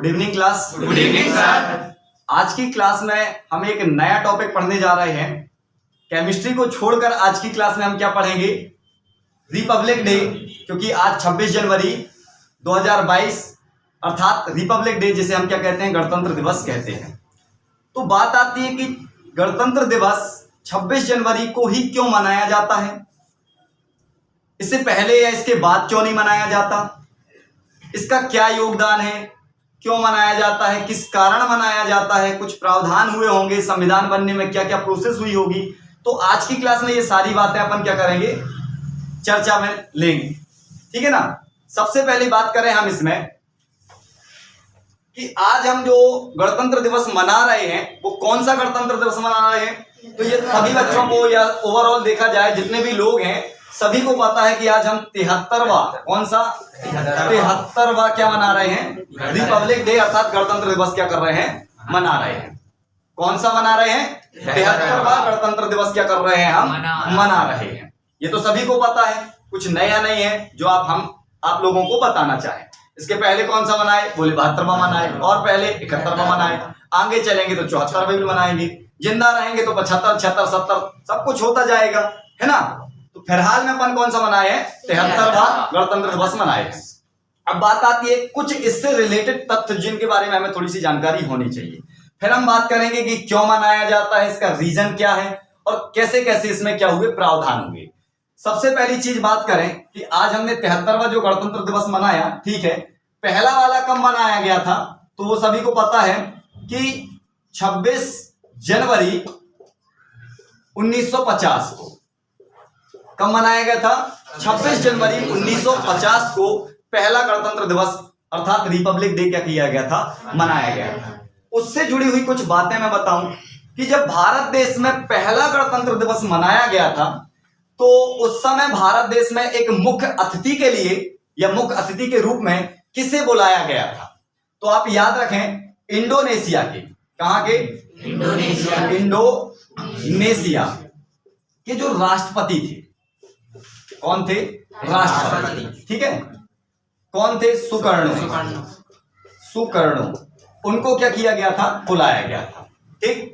Good evening class. Good evening sir. आज की class में हम एक नया टॉपिक पढ़ने जा रहे हैं। केमिस्ट्री को छोड़कर आज की क्लास में हम क्या पढ़ेंगे? रिपब्लिक डे, क्योंकि आज 26 जनवरी 2022 अर्थात रिपब्लिक डे, जिसे हम क्या कहते हैं? गणतंत्र दिवस कहते हैं। तो बात आती है कि गणतंत्र दिवस 26 जनवरी को ही क्यों मनाया जाता है? इससे पहले या इसके बाद क्यों नहीं मनाया जाता? इसका क्या योगदान है? क्यों मनाया जाता है? किस कारण मनाया जाता है? कुछ प्रावधान हुए होंगे, संविधान बनने में क्या क्या प्रोसेस हुई होगी। तो आज की क्लास में ये सारी बातें अपन क्या करेंगे? चर्चा में लेंगे, ठीक है ना। सबसे पहली बात करें हम इसमें कि आज हम जो गणतंत्र दिवस मना रहे हैं वो कौन सा गणतंत्र दिवस मना रहे हैं? तो ये सभी बच्चों को या ओवरऑल देखा जाए जितने भी लोग हैं सभी को पता है कि आज हम 73वां, कौन सा 73वां क्या मना रहे हैं? रिपब्लिक डे अर्थात गणतंत्र दिवस क्या कर रहे हैं? मना रहे हैं। कौन सा मना रहे हैं? 73वां गणतंत्र दिवस क्या कर रहे हैं? हम मना रहे हैं। ये तो सभी को पता है, कुछ नया नहीं है जो आप लोगों को बताना चाहें। इसके पहले कौन सा मनाए? बोले 72वां मनाए, और पहले 71वां मनाए, आगे चलेंगे तो 74वां भी मनाएंगे, जिंदा रहेंगे तो 75, 76, 70 सब कुछ होता जाएगा, है ना। तो फिलहाल में अपन कौन सा मनाए हैं? 73वां गणतंत्र दिवस मनाए हैं। अब बात आती है कुछ इससे रिलेटेड तथ्य जिनके बारे में हमें थोड़ी सी जानकारी होनी चाहिए। फिर हम बात करेंगे कि क्यों मनाया जाता है, इसका रीजन क्या है और कैसे कैसे इसमें क्या हुए, प्रावधान हुए। सबसे पहली चीज बात करें कि आज हमने 73वां जो गणतंत्र दिवस मनाया, ठीक है। पहला वाला कब मनाया गया था? तो वो सभी को पता है कि 26 जनवरी 1950 को। कब मनाया गया था? 26 जनवरी 1950 को पहला गणतंत्र दिवस अर्थात रिपब्लिक डे क्या किया गया था? मनाया गया था। उससे जुड़ी हुई कुछ बातें मैं बताऊं कि जब भारत देश में पहला गणतंत्र दिवस मनाया गया था तो उस समय भारत देश में एक मुख्य अतिथि के लिए या मुख्य अतिथि के रूप में किसे बुलाया गया था? तो आप याद रखें, इंडोनेशिया के, कहां के? इंडोनेशिया के जो राष्ट्रपति थे, कौन थे? राष्ट्रपति, ठीक है। कौन थे? सुकर्णो। उनको क्या किया गया था? बुलाया गया था, ठीक।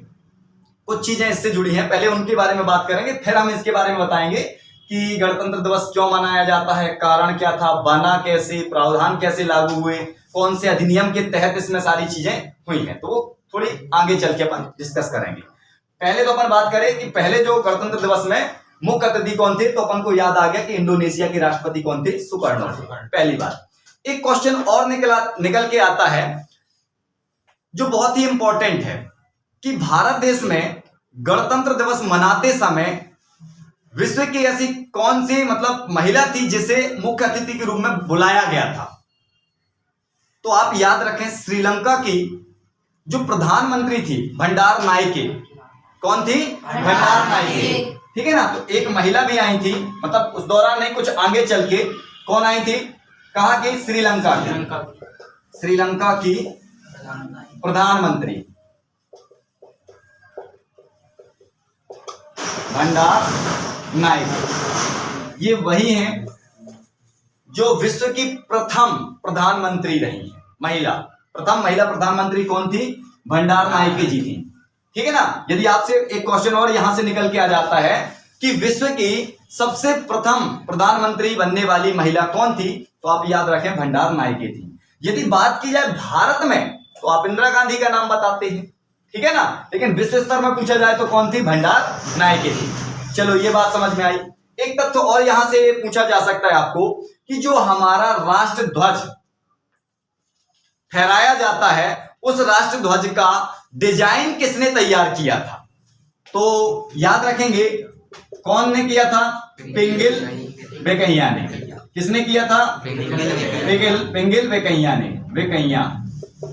कुछ चीजें इससे जुड़ी हैं, पहले उनके बारे में बात करेंगे, फिर हम इसके बारे में बताएंगे कि गणतंत्र दिवस क्यों मनाया जाता है, कारण क्या था, बना कैसे, प्रावधान कैसे लागू हुए, कौन से अधिनियम के तहत इसमें सारी चीजें हुई हैं। तो वो थोड़ी आगे चल के अपन डिस्कस करेंगे। पहले तो अपन बात करें कि पहले जो गणतंत्र दिवस में मुख्य अतिथि कौन थे, तो अपन को याद आ गया कि इंडोनेशिया के राष्ट्रपति कौन थे? सुकर्णो थे। पहली बात। एक क्वेश्चन और निकल के आता है जो बहुत ही इंपॉर्टेंट है कि भारत देश में गणतंत्र दिवस मनाते समय विश्व की ऐसी कौन सी महिला थी जिसे मुख्य अतिथि के रूप में बुलाया गया था? तो आप याद रखें, श्रीलंका की जो प्रधानमंत्री थी भंडार नायके। कौन थी? भंडार नायके, ठीक है ना। तो एक महिला भी आई थी, उस दौरान नहीं, कुछ आगे चल के कौन आई थी? कहां की? श्रीलंका की प्रधानमंत्री भंडार नायके। ये वही हैं जो विश्व की प्रथम प्रधानमंत्री रही है, महिला। प्रथम महिला प्रधानमंत्री कौन थी? भंडार नायके जी थी, ठीक है ना। यदि आपसे एक क्वेश्चन और यहां से निकल के आ जाता है कि विश्व की सबसे प्रथम प्रधानमंत्री बनने वाली महिला कौन थी, तो आप याद रखें भंडार नायके थी। यदि बात की जाए भारत में तो आप इंदिरा गांधी का नाम बताते हैं, ठीक है ना। लेकिन विश्व स्तर में पूछा जाए तो कौन थी? भंडार नायके थी। चलो ये बात समझ में आई। एक तथ्य और यहां से पूछा जा सकता है आपको कि जो हमारा राष्ट्र ध्वज फहराया जाता है उस राष्ट्र ध्वज का डिजाइन किसने तैयार किया था? तो याद रखेंगे कौन ने किया था? पिंगल वेंकैया ने। किसने किया था? पिंगल वेंकैया ने।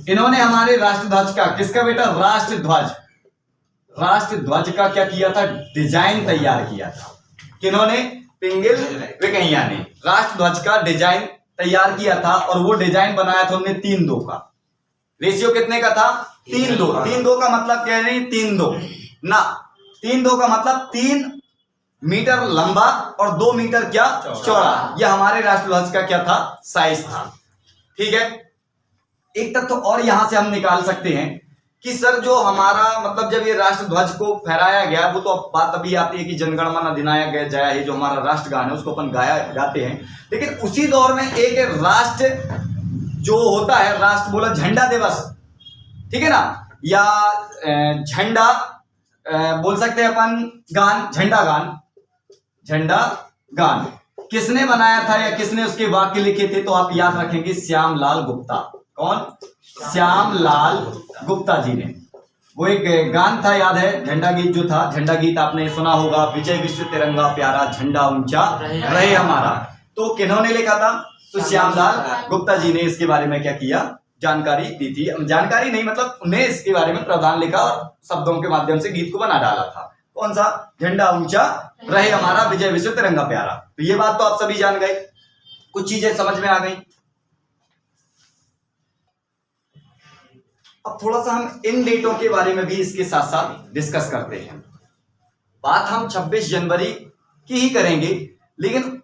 इन्होंने हमारे राष्ट्र ध्वज का, किसका बेटा? राष्ट्र ध्वज का क्या किया था? डिजाइन तैयार किया था। किन्होंने? पिंगल वेंकैया ने राष्ट्र ध्वज का डिजाइन तैयार किया था। और वो डिजाइन बनाया था उन्होंने 3:2 का। रेशियो कितने का था? 3:2। 3:2 का मतलब क्या है? 3:2 ना, 3:2 का मतलब 3 मीटर लंबा और 2 मीटर क्या? चौड़ा। यह हमारे राष्ट्र ध्वज का क्या था? साइज था, ठीक है। एक तथ्य और यहां से हम निकाल सकते हैं कि सर जो हमारा मतलब जब ये राष्ट्र ध्वज को फहराया गया, वो तो अब बात अभी आती है कि जनगण मन अधिनायक जय हे जो हमारा राष्ट्रगान है उसको अपन गाते हैं, लेकिन उसी दौर में एक राष्ट्र जो होता है, राष्ट्र बोला झंडा दिवस, ठीक है ना, या झंडा बोल सकते हैं अपन गान, झंडा गान किसने बनाया था या किसने उसके वाक्य लिखे थे? तो आप याद रखेंगे श्यामलाल गुप्ता। कौन? श्यामलाल गुप्ता जी ने। वो एक गान था, याद है, झंडा गीत जो था, झंडा गीत आपने सुना होगा, विजय विश्व तिरंगा प्यारा झंडा ऊंचा रहे हमारा। तो किन्होंने लिखा था? तो श्यामलाल गुप्ता जी ने इसके बारे में क्या किया, जानकारी दी थी। जानकारी नहीं मतलब उन्हें इसके बारे में प्रावधान लिखा और शब्दों के माध्यम से गीत को बना डाला था। कौन सा? झंडा ऊंचा रहे हमारा, विजय विश्व तिरंगा प्यारा। तो ये बात तो आप सभी जान गए, कुछ चीजें समझ में आ गई। अब थोड़ा सा हम इन डेटों के बारे में भी इसके साथ साथ डिस्कस करते हैं। बात हम 26 जनवरी की ही करेंगे, लेकिन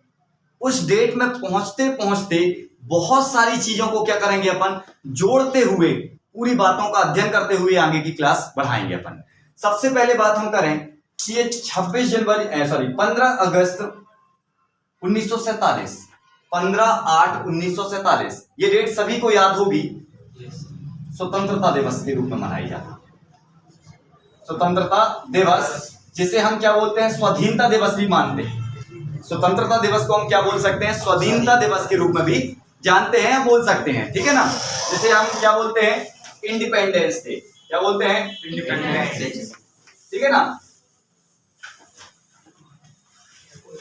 उस डेट में पहुंचते पहुंचते बहुत सारी चीजों को क्या करेंगे अपन, जोड़ते हुए पूरी बातों का अध्ययन करते हुए आगे की क्लास बढ़ाएंगे अपन। सबसे पहले बात हम करें कि ये 15 अगस्त 1947, 15/8/1947 ये डेट सभी को याद होगी, स्वतंत्रता दिवस के रूप में मनाई जाती है। स्वतंत्रता दिवस जिसे हम क्या बोलते हैं, स्वाधीनता दिवस भी मानते हैं। स्वतंत्रता दिवस को हम क्या बोल सकते हैं, स्वाधीनता दिवस के रूप में भी जानते हैं, बोल सकते हैं, ठीक है ना। जिसे हम क्या बोलते हैं, इंडिपेंडेंस डे। क्या बोलते हैं? इंडिपेंडेंस डे, ठीक है ना।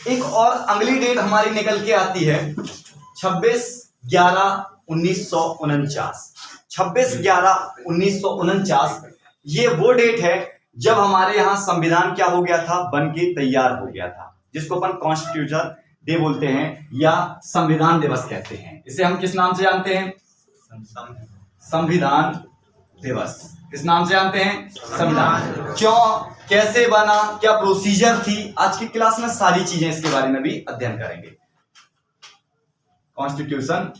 एक और अगली डेट हमारी निकल के आती है 26/11/1949। 26/11/1949 ये वो डेट है जब हमारे यहां संविधान क्या हो गया था, बन के तैयार हो गया था, जिसको अपन कॉन्स्टिट्यूशन डे बोलते हैं या संविधान दिवस कहते हैं। इसे हम किस नाम से जानते हैं? संविधान दिवस। किस नाम से जानते हैं? संविधान। क्यों, कैसे बना, क्या प्रोसीजर थी, आज की क्लास में सारी चीजें इसके बारे में भी अध्ययन करेंगे। कॉन्स्टिट्यूशन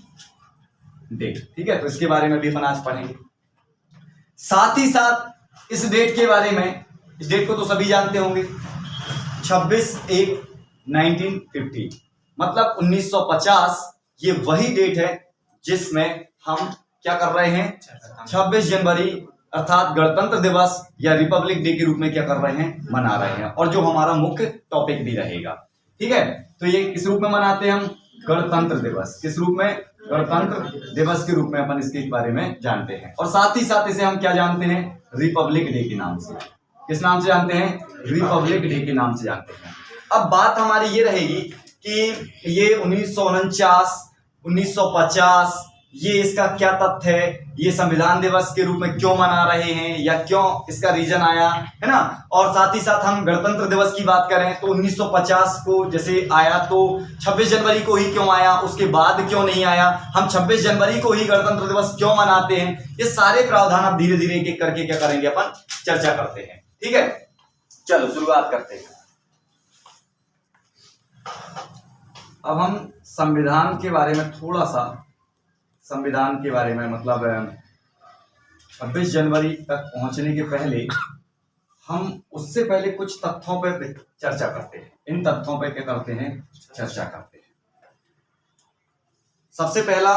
डे, ठीक है, तो इसके बारे में भी अपन आज पढ़ेंगे। साथ ही साथ इस डेट के बारे में, इस डेट को तो सभी जानते होंगे, 26/1/1950 मतलब 1950 ये वही डेट है जिसमें हम क्या कर रहे हैं, 26 जनवरी अर्थात गणतंत्र दिवस या रिपब्लिक डे के रूप में क्या कर रहे हैं, मना रहे हैं, और जो हमारा मुख्य टॉपिक भी रहेगा, ठीक है। तो ये किस रूप में मनाते हैं हम, गणतंत्र दिवस। किस रूप में? गणतंत्र दिवस के रूप में अपन इसके बारे में जानते हैं। और साथ ही साथ इसे हम क्या जानते हैं, रिपब्लिक डे के नाम से। किस नाम से जानते हैं? रिपब्लिक डे के नाम से जानते हैं। अब बात हमारी ये रहेगी कि ये 1949, 1950 ये इसका क्या तथ्य है, ये संविधान दिवस के रूप में क्यों मना रहे हैं या क्यों इसका रीजन आया, है ना। और साथ ही साथ हम गणतंत्र दिवस की बात करें तो 1950 को जैसे आया तो 26 जनवरी को ही क्यों आया, उसके बाद क्यों नहीं आया, हम 26 जनवरी को ही गणतंत्र दिवस क्यों मनाते हैं, ये सारे प्रावधान अब धीरे धीरे एक एक करके क्या करेंगे अपन, चर्चा करते हैं, ठीक है। चलो शुरुआत करते हैं। अब हम संविधान के बारे में थोड़ा सा, संविधान के बारे में मतलब 26 जनवरी तक पहुंचने के पहले हम उससे पहले कुछ तथ्यों पर चर्चा करते हैं। इन तथ्यों पर क्या करते हैं, चर्चा करते हैं। सबसे पहला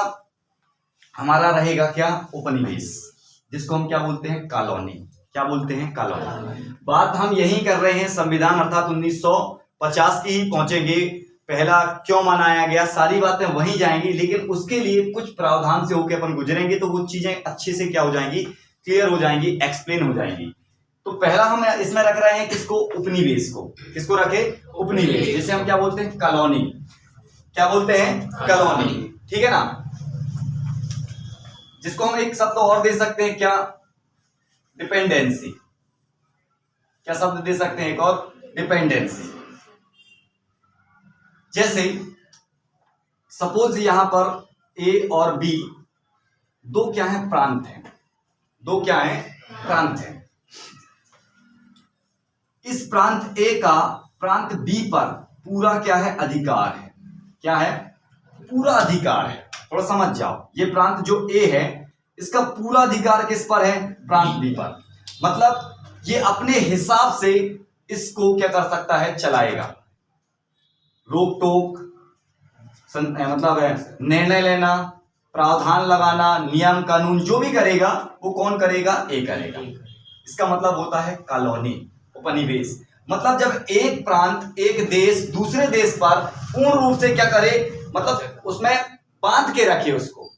हमारा रहेगा क्या, उपनिवेश, जिसको हम क्या बोलते हैं, कॉलोनी। क्या बोलते हैं, कॉलोनी। बात हम यही कर रहे हैं, संविधान अर्थात 1950 की ही पहुंचेंगे। पहला क्यों मनाया गया, सारी बातें वहीं जाएंगी, लेकिन उसके लिए कुछ प्रावधान से होकर अपन गुजरेंगे तो वो चीजें अच्छे से क्या हो जाएंगी, क्लियर हो जाएंगी, एक्सप्लेन हो जाएंगी। तो पहला हम इसमें रख रहे हैं किसको, उपनिवेश को। किसको रखे, उपनिवेश, जिसे हम क्या बोलते हैं, कॉलोनी। क्या बोलते हैं, कॉलोनी, ठीक है ना। जिसको हम एक शब्द और दे सकते हैं, क्या, डिपेंडेंसी। क्या शब्द दे सकते हैं एक और, डिपेंडेंसी। जैसे सपोज यहां पर ए और बी दो क्या है, प्रांत हैं, दो क्या है, प्रांत हैं। इस प्रांत ए का प्रांत बी पर पूरा क्या है, अधिकार है। क्या है, पूरा अधिकार है। थोड़ा समझ जाओ, ये प्रांत जो ए है इसका पूरा अधिकार किस पर है? प्रांत बी पर। मतलब ये अपने हिसाब से इसको क्या कर सकता है? चलाएगा। रोक टोक मतलब है निर्णय लेना, प्रावधान लगाना, नियम कानून जो भी करेगा वो कौन करेगा? ए करेगा। इसका मतलब होता है कॉलोनी, उपनिवेश। मतलब जब एक प्रांत, एक देश दूसरे देश पर पूर्ण रूप से क्या करे, मतलब उसमें बांध के रखे, उसको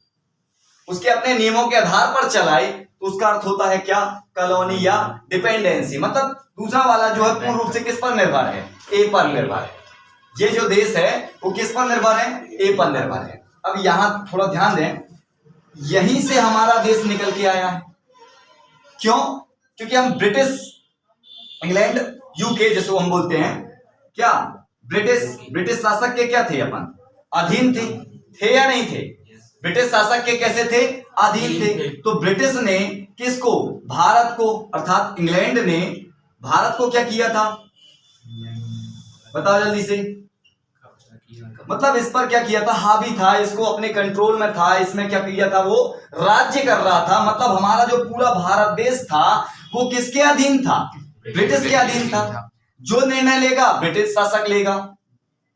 उसके अपने नियमों के आधार पर चलाए, तो उसका अर्थ होता है क्या? कॉलोनी या डिपेंडेंसी। मतलब दूसरा वाला जो है पूर्ण रूप से किस पर निर्भर है? ए पर निर्भर है। ये जो देश है वो किस पर निर्भर है? ए पर निर्भर है। अब यहां थोड़ा ध्यान दें, यहीं से हमारा देश निकल के आया है। क्यों? क्योंकि हम ब्रिटिश, इंग्लैंड, यूके जिसको हम बोलते हैं, क्या ब्रिटिश शासक के क्या थे? अपन अधीन थे या नहीं थे? ब्रिटिश शासक के कैसे थे? अधीन थे। तो ब्रिटिश ने किसको? भारत को, अर्थात इंग्लैंड ने भारत को क्या किया था? बताओ जल्दी से। मतलब इस पर क्या किया था? हावी था, इसको अपने कंट्रोल में था, इसमें क्या किया था? वो राज्य कर रहा था। मतलब हमारा जो पूरा भारत देश था वो किसके अधीन था? ब्रिटिश के अधीन था। जो निर्णय लेगा ब्रिटिश शासक लेगा।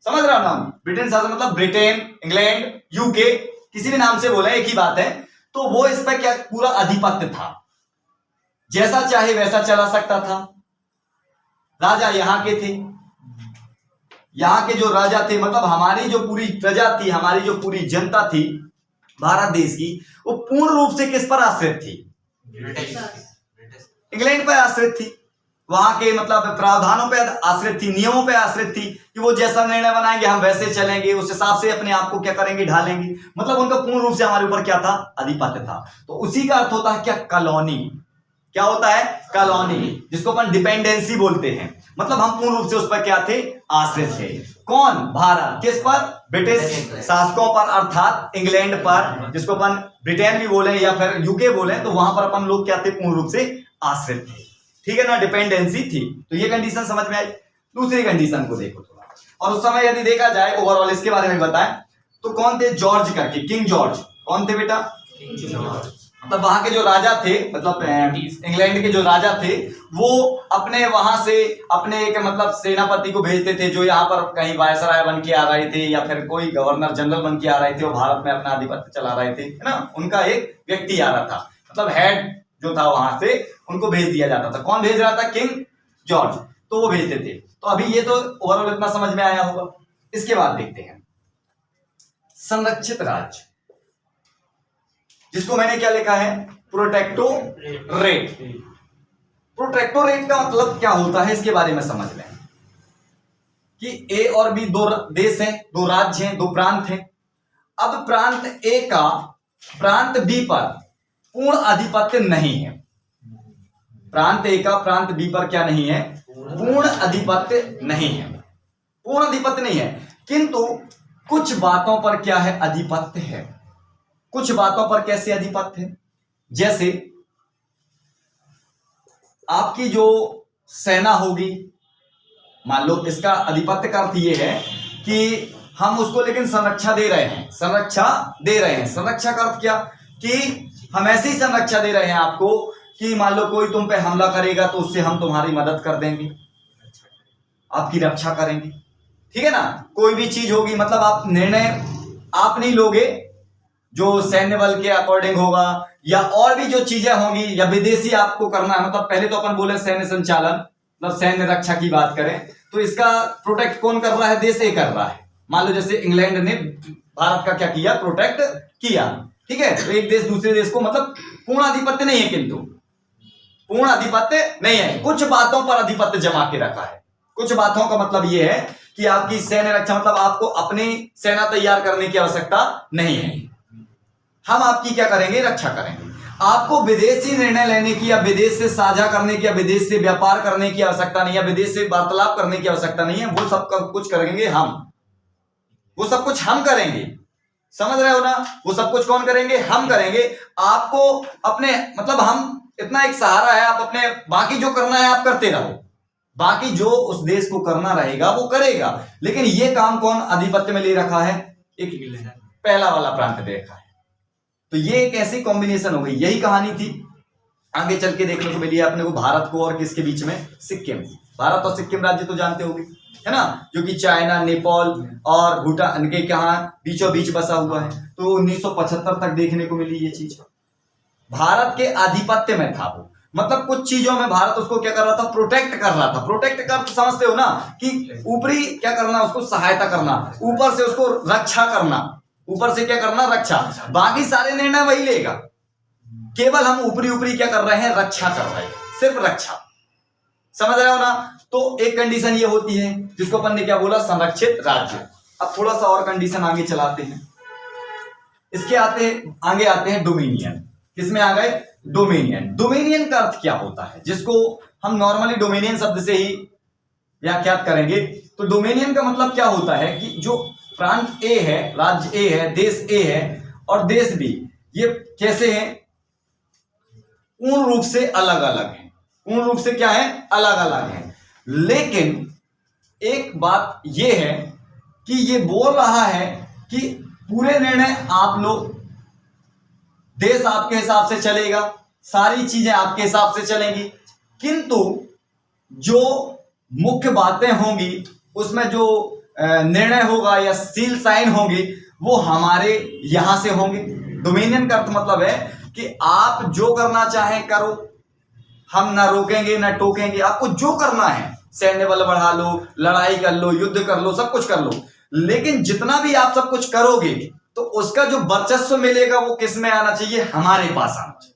समझ रहा ना? ब्रिटिश शासक मतलब ब्रिटेन, इंग्लैंड, यूके, किसी भी नाम से बोले एक ही बात है। तो वो इस पर क्या पूरा अधिपत्य था, जैसा चाहे वैसा चला सकता था। राजा यहाँ के थे, यहाँ के जो राजा थे, मतलब हमारी जो पूरी प्रजा थी, हमारी जो पूरी जनता थी भारत देश की, वो पूर्ण रूप से किस पर आश्रित थी? इंग्लैंड पर आश्रित थी। वहां के मतलब प्रावधानों पे आश्रित थी, नियमों पे आश्रित थी कि वो जैसा निर्णय बनाएंगे हम वैसे चलेंगे, उस हिसाब से अपने आप को क्या करेंगे? ढालेंगे। मतलब उनका पूर्ण रूप से हमारे ऊपर क्या था? अधिपत्य था। तो उसी का अर्थ होता है क्या? कॉलोनी। क्या होता है? कॉलोनी, जिसको अपन डिपेंडेंसी बोलते हैं। मतलब हम पूर्ण रूप से उस पर क्या थे? आश्रित थे। कौन? भारत। किस पर? ब्रिटिश शासकों पर, अर्थात इंग्लैंड पर, जिसको अपन ब्रिटेन भी बोले या फिर यूके बोले, तो वहां पर अपन लोग क्या थे? पूर्ण रूप से आश्रित थे। ठीक है ना? डिपेंडेंसी थी। तो ये कंडीशन समझ में आई। दूसरी कंडीशन को देखो थोड़ा, और उस समय यदि देखा जाए ओवरऑल इसके बारे में बताएं तो कौन थे? जॉर्ज करके, किंग जॉर्ज। कौन थे बेटा? मतलब वहां के जो राजा थे, मतलब इंग्लैंड के जो राजा थे, वो अपने वहां से अपने एक मतलब सेनापति को भेजते थे, जो यहाँ पर कहीं वायसराय बन के आ रहे थे या फिर कोई गवर्नर जनरल बन के आ रहे थे, वो भारत में अपना आधिपत्य चला रहे थे, है ना? उनका एक व्यक्ति आ रहा था, मतलब हेड जो था वहां से उनको भेज दिया जाता था। कौन भेज रहा था? King George. तो वो भेजते थे। तो अभी ये तो ओवरऑल इतना समझ में आया होगा। इसके बाद देखते हैं संरक्षित राज्य, जिसको मैंने क्या लिखा है? प्रोटेक्टोरेट। प्रोटेक्टोरेट का मतलब क्या होता है इसके बारे में समझ लें कि ए और बी दो देश हैं, दो राज्य हैं, दो प्रांत हैं। अब प्रांत ए का प्रांत बी पर पूर्ण अधिपत्य नहीं है। प्रांत ए का प्रांत बी पर क्या नहीं है? पूर्ण अधिपत्य नहीं है। पूर्ण अधिपत्य नहीं है, किंतु कुछ बातों पर क्या है? अधिपत्य है। कुछ बातों पर कैसे अधिपत्य है? जैसे आपकी जो सेना होगी, मान लो इसका अधिपत्य का अर्थ ये है कि हम उसको लेकिन संरक्षा दे रहे हैं, संरक्षा दे रहे हैं। संरक्षा का अर्थ क्या? कि हम ऐसी संरक्षा दे रहे हैं आपको कि मान लो कोई तुम पे हमला करेगा तो उससे हम तुम्हारी मदद कर देंगे, आपकी रक्षा करेंगे। ठीक है ना? कोई भी चीज होगी, मतलब आप निर्णय आप नहीं लोगे, जो सैन्य बल के अकॉर्डिंग होगा, या और भी जो चीजें होंगी, या विदेशी आपको करना है। मतलब पहले तो अपन बोले सैन्य संचालन, मतलब सैन्य रक्षा की बात करें तो इसका प्रोटेक्ट कौन कर रहा है? देश ए कर रहा है। मान लो जैसे इंग्लैंड ने भारत का क्या किया? प्रोटेक्ट किया। ठीक है? तो एक देश दूसरे देश को, मतलब पूर्ण अधिपत्य नहीं है, किंतु पूर्ण अधिपत्य नहीं है, कुछ बातों पर अधिपत्य जमा के रखा है। कुछ बातों का मतलब यह है कि आपकी सैन्य रक्षा, मतलब आपको अपनी सेना तैयार करने की आवश्यकता नहीं है, हम आपकी क्या करेंगे? रक्षा करेंगे। आपको विदेशी निर्णय लेने की, या विदेश से साझा करने की, या विदेश से व्यापार करने की आवश्यकता नहीं है, विदेश से वार्तालाप करने की आवश्यकता नहीं है। वो सब कुछ करेंगे हम, वो सब कुछ हम करेंगे। समझ रहे हो ना? वो सब कुछ कौन करेंगे? हम करेंगे। आपको अपने, मतलब हम इतना एक सहारा है, आप अपने बाकी जो करना है आप करते रहो, बाकी जो उस देश को करना रहेगा वो करेगा। लेकिन ये काम कौन आधिपत्य में ले रखा है? एक पहला वाला प्रांत ले रखा है। तो ये एक ऐसी कॉम्बिनेशन हो गई, यही कहानी थी। आगे चल के देखने को मिली है अपने को भारत को और किसके बीच में, सिक्किम। भारत और सिक्किम राज्य तो जानते होंगे, है ना, जो कि चाइना, नेपाल और भूटान के कहा बीचों बीच बसा हुआ है। तो 1975 तक देखने को मिली ये चीज। भारत के आधिपत्य में था वो, मतलब कुछ चीजों में भारत उसको क्या कर रहा था, प्रोटेक्ट कर रहा था। प्रोटेक्ट कर तो समझते हो ना, कि ऊपरी क्या करना, उसको सहायता करना, ऊपर से उसको रक्षा करना, ऊपर से क्या करना, रक्षा। बाकी सारे निर्णय वही लेगा, केवल हम ऊपरी ऊपरी क्या कर रहे हैं, रक्षा कर रहे हैं, सिर्फ रक्षा। समझ रहे हो ना। तो एक कंडीशन ये होती है जिसको अपन ने क्या बोला, संरक्षित राज्य। अब थोड़ा सा और कंडीशन आगे चलाते हैं। इसके आगे आते हैं डोमिनियन। किसमें आ गए, डोमिनियन। डोमिनियन का अर्थ क्या होता है, जिसको हम नॉर्मली डोमिनियन शब्द से ही व्याख्यात करेंगे। तो डोमिनियन का मतलब क्या होता है कि जो प्रांत ए है, राज्य ए है, देश ए है और देश बी, ये कैसे हैं, पूर्ण रूप से अलग अलग हैं। पूर्ण रूप से क्या है, अलग अलग हैं। लेकिन एक बात यह है कि ये बोल रहा है कि पूरे निर्णय आप लोग, देश आपके हिसाब से चलेगा, सारी चीजें आपके हिसाब से चलेंगी, किंतु जो मुख्य बातें होंगी उसमें जो निर्णय होगा या सील साइन होंगे वो हमारे यहां से होंगे। डोमिनियन का अर्थ मतलब है कि आप जो करना चाहें करो, हम ना रोकेंगे ना टोकेंगे, आपको जो करना है, सैन्य बल बढ़ा लो, लड़ाई कर लो, युद्ध कर लो, सब कुछ कर लो, लेकिन जितना भी आप सब कुछ करोगे तो उसका जो वर्चस्व मिलेगा वो किस में आना चाहिए, हमारे पास आना चाहिए।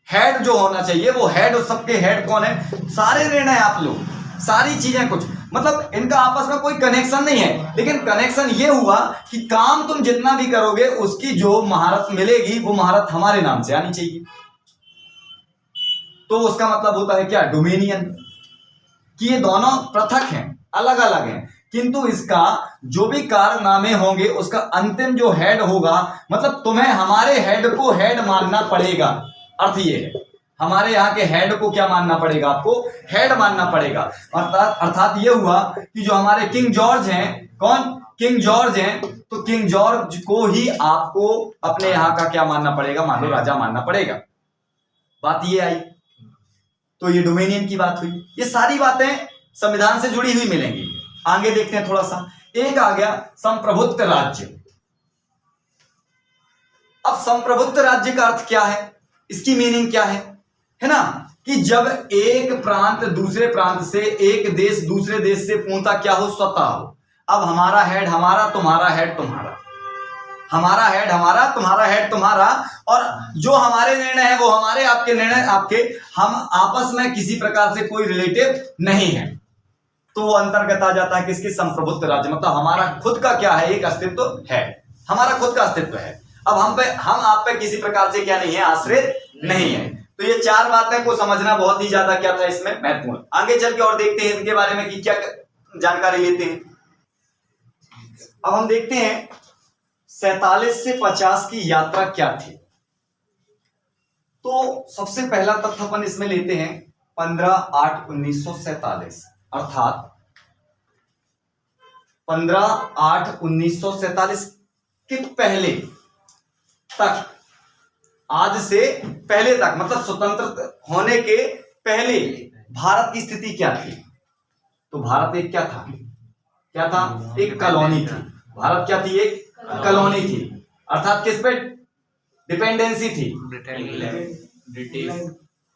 हेड जो होना चाहिए वो हेड, उस सबके हेड कौन है, सारे निर्णय आप लोग, सारी चीजें कुछ, मतलब इनका आपस में कोई कनेक्शन नहीं है, लेकिन कनेक्शन ये हुआ कि काम तुम जितना भी करोगे उसकी जो महारत मिलेगी वो महारत हमारे नाम से आनी चाहिए। तो उसका मतलब होता है क्या, डोमिनियन। कि ये दोनों पृथक हैं, अलग अलग हैं, किंतु इसका जो भी कारनामे होंगे उसका अंतिम जो हेड होगा, मतलब तुम्हें हमारे हेड को हेड मानना पड़ेगा। अर्थ ये है, हमारे यहाँ के हेड को क्या मानना पड़ेगा, आपको हेड मानना पड़ेगा। अर्थात ये हुआ कि जो हमारे किंग जॉर्ज हैं, कौन, किंग जॉर्ज हैं, तो किंग जॉर्ज को ही आपको अपने यहाँ का क्या मानना पड़ेगा, मान लो राजा मानना पड़ेगा। बात ये आई। तो ये डोमिनियन की बात हुई। ये सारी बातें संविधान से जुड़ी हुई मिलेंगी। आगे देखते हैं थोड़ा सा। एक आ गया संप्रभुत्व राज्य। अब संप्रभुत्व राज्य का अर्थ क्या है, इसकी मीनिंग क्या है ना, कि जब एक प्रांत दूसरे प्रांत से, एक देश दूसरे देश से पूर्णतः क्या हो, स्वतः हो। अब हमारा हेड हमारा, तुम्हारा हेड तुम्हारा, हमारा हेड हमारा, तुम्हारा हेड तुम्हारा, और जो हमारे निर्णय है वो हमारे, आपके निर्णय आपके, हम आपस में किसी प्रकार से कोई रिलेटिव नहीं है। तो वो अंतर्गत आ जाता है किसके, संप्रभुत्व राज्य। मतलब हमारा खुद का क्या है, एक अस्तित्व है, हमारा खुद का अस्तित्व है। अब हम आप पे किसी प्रकार से क्या नहीं है, आश्रित नहीं है। तो ये चार बातें को समझना बहुत ही ज्यादा क्या था इसमें महत्वपूर्ण। आगे चल के और देखते हैं इनके बारे में कि क्या जानकारी लेते हैं। अब हम देखते हैं 47 से 50 की यात्रा क्या थी। तो सबसे पहला तथ्य अपन इसमें लेते हैं 15/8/1947, अर्थात 15/8/1947 के पहले तक, आज से पहले तक, मतलब स्वतंत्र होने के पहले भारत की स्थिति क्या थी। तो भारत एक क्या था, एक कॉलोनी थी। भारत क्या थी, एक कॉलोनी थी। अर्थात किस पे डिपेंडेंसी थी,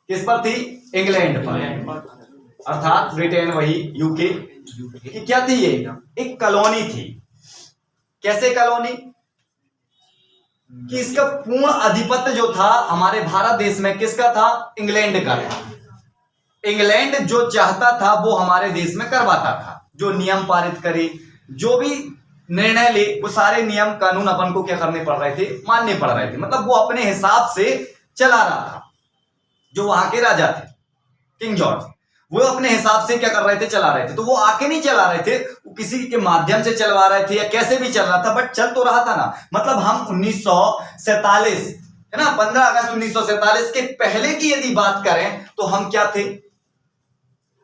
किस पर थी, इंग्लैंड पर, अर्थात ब्रिटेन, वही यूके की क्या थी, ये एक कॉलोनी थी। कैसे कॉलोनी, कि इसका पूर्ण अधिपत्य जो था हमारे भारत देश में किसका था, इंग्लैंड का था। इंग्लैंड जो चाहता था वो हमारे देश में करवाता था, जो नियम पारित करे, जो भी निर्णय ले, वो सारे नियम कानून अपन को क्या करने पड़ रहे थे, मानने पड़ रहे थे। मतलब वो अपने हिसाब से चला रहा था। जो वहां के राजा थे किंग जॉर्ज, वो अपने हिसाब से क्या कर रहे थे, चला रहे थे। तो वो आके नहीं चला रहे थे, वो किसी के माध्यम से चलवा रहे थे या कैसे भी चल रहा था, बट चल तो रहा था ना। मतलब हम 1947 है ना, 15 अगस्त 1947 के पहले की यदि बात करें तो हम क्या थे,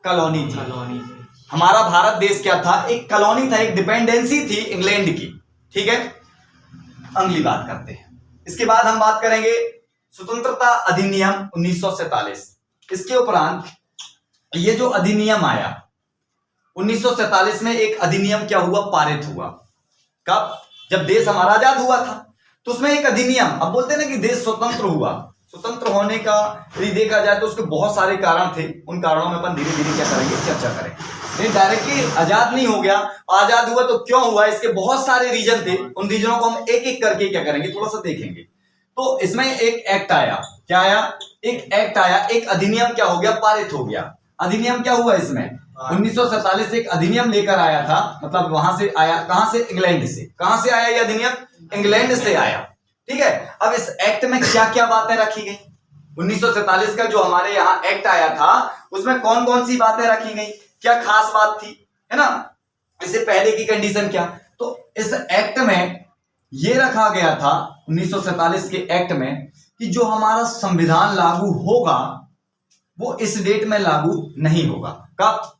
कॉलोनी थी। हमारा भारत देश क्या था, एक कॉलोनी था, एक डिपेंडेंसी थी इंग्लैंड की। ठीक है, अगली बात करते हैं। इसके बाद हम बात करेंगे स्वतंत्रता अधिनियम 1947। इसके उपरांत ये जो अधिनियम आया 1947 में, एक अधिनियम क्या हुआ, पारित हुआ। कब? जब देश हमारा आजाद हुआ था तो उसमें एक अधिनियम, अब बोलते हैं ना कि देश स्वतंत्र हुआ, स्वतंत्र होने का यदि देखा जाए तो उसके बहुत सारे कारण थे। उन कारणों में अपन धीरे धीरे क्या करेंगे, चर्चा करेंगे। नहीं डायरेक्टली आजाद नहीं हो गया, आजाद हुआ तो क्यों हुआ, इसके बहुत सारे रीजन थे। उन रीजनों को हम एक एक करके क्या करेंगे, थोड़ा सा देखेंगे। तो इसमें एक एक्ट आया, क्या आया, एक एक्ट आया, एक अधिनियम क्या हो गया, पारित हो गया। अधिनियम क्या हुआ इसमें, 1947 से एक अधिनियम लेकर आया था, मतलब वहां से आया, कहां से, इंग्लैंड से। कहां से आया यह अधिनियम, इंग्लैंड से आया। ठीक है, अब इस एक्ट में क्या क्या बातें रखी गई, 1947 का जो हमारे यहाँ एक्ट आया था उसमें कौन कौन सी बातें रखी गई, क्या खास बात थी, है ना, इससे पहले की कंडीशन क्या। तो इस एक्ट में यह रखा गया था 1947 के एक्ट में कि जो हमारा संविधान लागू होगा वो इस डेट में लागू नहीं होगा। कब,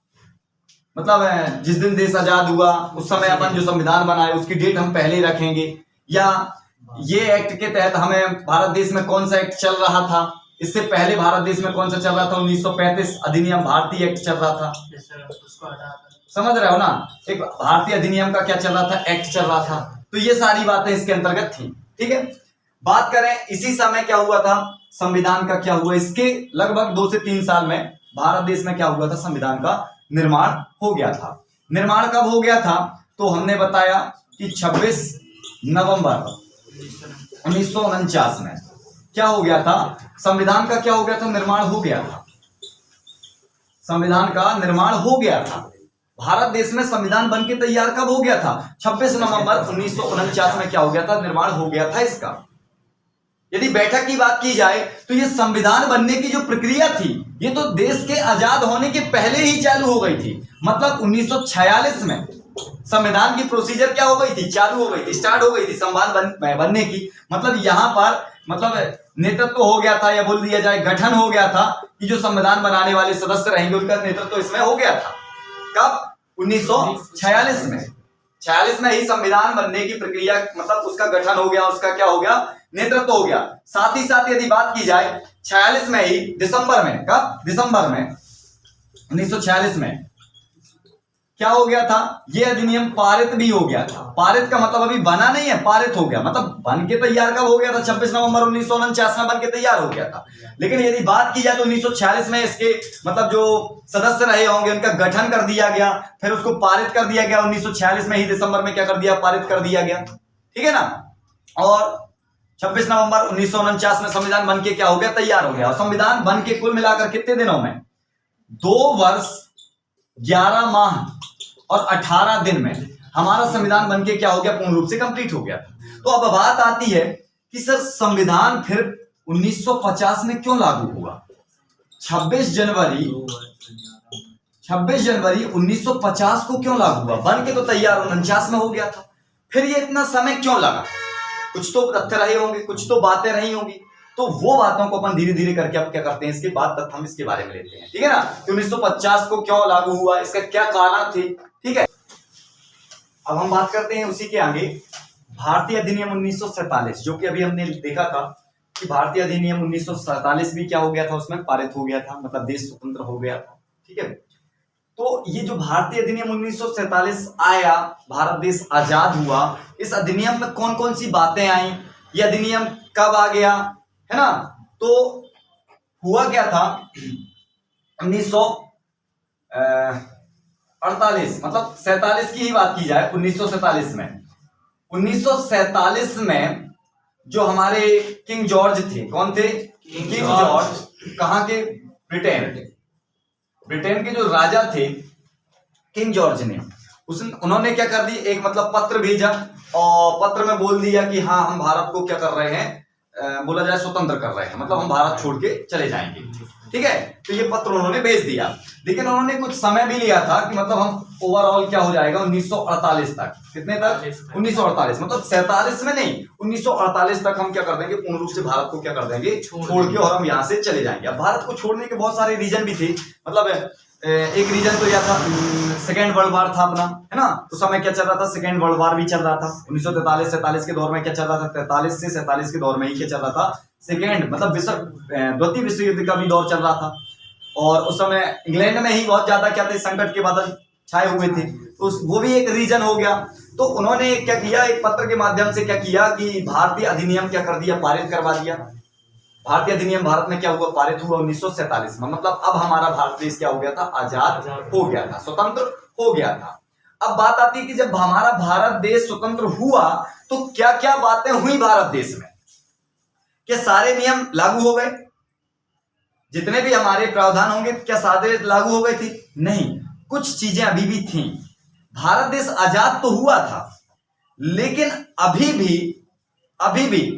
मतलब जिस दिन देश आजाद हुआ उस समय अपन जो संविधान बनाए उसकी डेट हम पहले रखेंगे, या ये एक्ट के तहत हमें भारत देश में कौन सा एक्ट चल रहा था, इससे पहले भारत देश में कौन सा चल रहा था, 1935 अधिनियम भारतीय एक्ट चल रहा था, समझ रहे हो ना, एक भारतीय अधिनियम का क्या चल रहा था, एक्ट चल रहा था। तो ये सारी बातें इसके अंतर्गत थी। ठीक है, बात करें इसी समय क्या हुआ था, संविधान का क्या हुआ, इसके लगभग 2 से 3 साल में भारत देश में क्या हुआ था, संविधान का निर्माण हो गया था। निर्माण कब हो गया था, तो हमने बताया कि 26 नवंबर 1949 में क्या हो गया था, संविधान का क्या हो गया था, निर्माण हो गया था, संविधान का निर्माण हो गया था। भारत देश में संविधान बन के तैयार कब हो गया था, 26 नवंबर 1949 में क्या हो गया था, निर्माण हो गया था इसका। यदि बैठक की बात की जाए तो ये संविधान बनने की जो प्रक्रिया थी ये तो देश के आजाद होने के पहले ही चालू हो गई थी। मतलब 1946 में संविधान की प्रोसीजर क्या हो गई थी, चालू हो गई थी, स्टार्ट हो गई थी संविधान बनने की। मतलब यहां पर मतलब नेतृत्व हो गया था, या बोल दिया जाए गठन हो गया था कि जो संविधान बनाने वाले सदस्य रहेंगे उनका नेतृत्व इसमें हो गया था। कब, 1946 में, 46 में ही संविधान बनने की प्रक्रिया, मतलब उसका गठन हो गया, उसका क्या हो गया, नेतृत्व हो गया। साथ ही साथ यदि बात की जाए 46 में ही दिसंबर में, कब, दिसंबर में 1946 में क्या हो गया था, यह अधिनियम पारित भी हो गया था। पारित का मतलब अभी बना नहीं है, पारित हो गया, मतलब बन के तैयार कब हो गया था, 26 नवंबर 1949 में बन के तैयार हो गया था। लेकिन यदि बात की जाए तो 1946 में इसके मतलब जो सदस्य रहे होंगे उनका गठन कर दिया गया, फिर उसको पारित कर दिया गया 1946 में ही दिसंबर में, क्या कर दिया, पारित कर दिया गया। ठीक है ना, और 26 नवंबर 1949 में संविधान बन के क्या हो गया, तैयार हो गया। और संविधान बन के कुल मिलाकर कितने दिनों में, 2 वर्ष 11 माह और 18 दिन में हमारा संविधान बनके क्या हो गया, पूर्ण रूप से कंप्लीट हो गया था। तो अब बात आती है कि सर संविधान फिर 1950 में क्यों लागू हुआ। 26 जनवरी 1950 को क्यों लागू हुआ, बन के तो तैयार 49 में हो गया था, फिर ये इतना समय क्यों लगा। कुछ तो तथ्य रहे होंगे, कुछ तो बातें रही होंगी, तो वो बातों को अपन धीरे धीरे करके अब क्या करते हैं, इसके बाद तक हम इसके बारे में लेते हैं। ठीक है ना, तो 1950 को क्यों लागू हुआ, इसका क्या कारण थे। ठीक है, अब हम बात करते हैं उसी के आगे भारतीय अधिनियम 1947, जो कि अभी हमने देखा था कि भारतीय अधिनियम 1947 भी क्या हो गया था, उसमें पारित हो गया था, मतलब देश स्वतंत्र हो गया था। ठीक है, तो ये जो भारतीय अधिनियम 1947 आया, भारत देश आजाद हुआ, इस अधिनियम में कौन कौन सी बातें आई, ये अधिनियम कब आ गया, है ना। तो हुआ क्या था, 1948 मतलब 47 की ही बात की जाए, 1947 में जो हमारे किंग जॉर्ज थे, कौन थे, किंग जॉर्ज, कहां के, ब्रिटेन के जो राजा थे किंग जॉर्ज ने, उन्होंने क्या कर दी, एक मतलब पत्र भेजा, और पत्र में बोल दिया कि हाँ हम भारत को क्या कर रहे हैं, बोला जाए स्वतंत्र कर रहे हैं, मतलब हम भारत छोड़ के चले जाएंगे। ठीक है, तो ये पत्र उन्होंने भेज दिया, लेकिन उन्होंने कुछ समय भी लिया था कि मतलब हम ओवरऑल क्या हो जाएगा 1948 तक, कितने तक, 1948, मतलब 47 में नहीं, 1948 तक हम क्या कर देंगे, पूर्ण रूप से भारत को क्या कर देंगे, छोड़ के, और हम यहाँ से चले जाएंगे। अब भारत को छोड़ने के बहुत सारे रीजन भी थे, मतलब एक रीजन तो यह था, सेकेंड वर्ल्ड वार था अपना, है ना। उस समय क्या चल रहा था, सेकेंड वर्ल्ड वार भी चल रहा था 1943-47 के दौर में। क्या चल रहा था, 43 से 47 के दौर में ही क्या चल रहा था, सेकेंड मतलब द्वितीय विश्व युद्ध का भी दौर चल रहा था। और उस समय इंग्लैंड में ही बहुत ज्यादा क्या थे, संकट के बादल छाए हुए थे, तो वो भी एक रीजन हो गया। तो उन्होंने क्या किया, एक पत्र के माध्यम से क्या किया कि भारतीय अधिनियम क्या कर दिया, पारित करवा दिया। भारतीय अधिनियम भारत में क्या हुआ, पारित हुआ 1947 में। मतलब अब हमारा भारत देश क्या हो गया था, आजाद हो गया था, स्वतंत्र हो गया था। अब बात आती है कि जब हमारा भारत देश स्वतंत्र हुआ तो क्या क्या बातें हुई भारत देश में, क्या सारे नियम लागू हो गए, जितने भी हमारे प्रावधान होंगे क्या सारे लागू हो गए थे, नहीं, कुछ चीजें अभी भी थी। भारत देश आजाद तो हुआ था, लेकिन अभी भी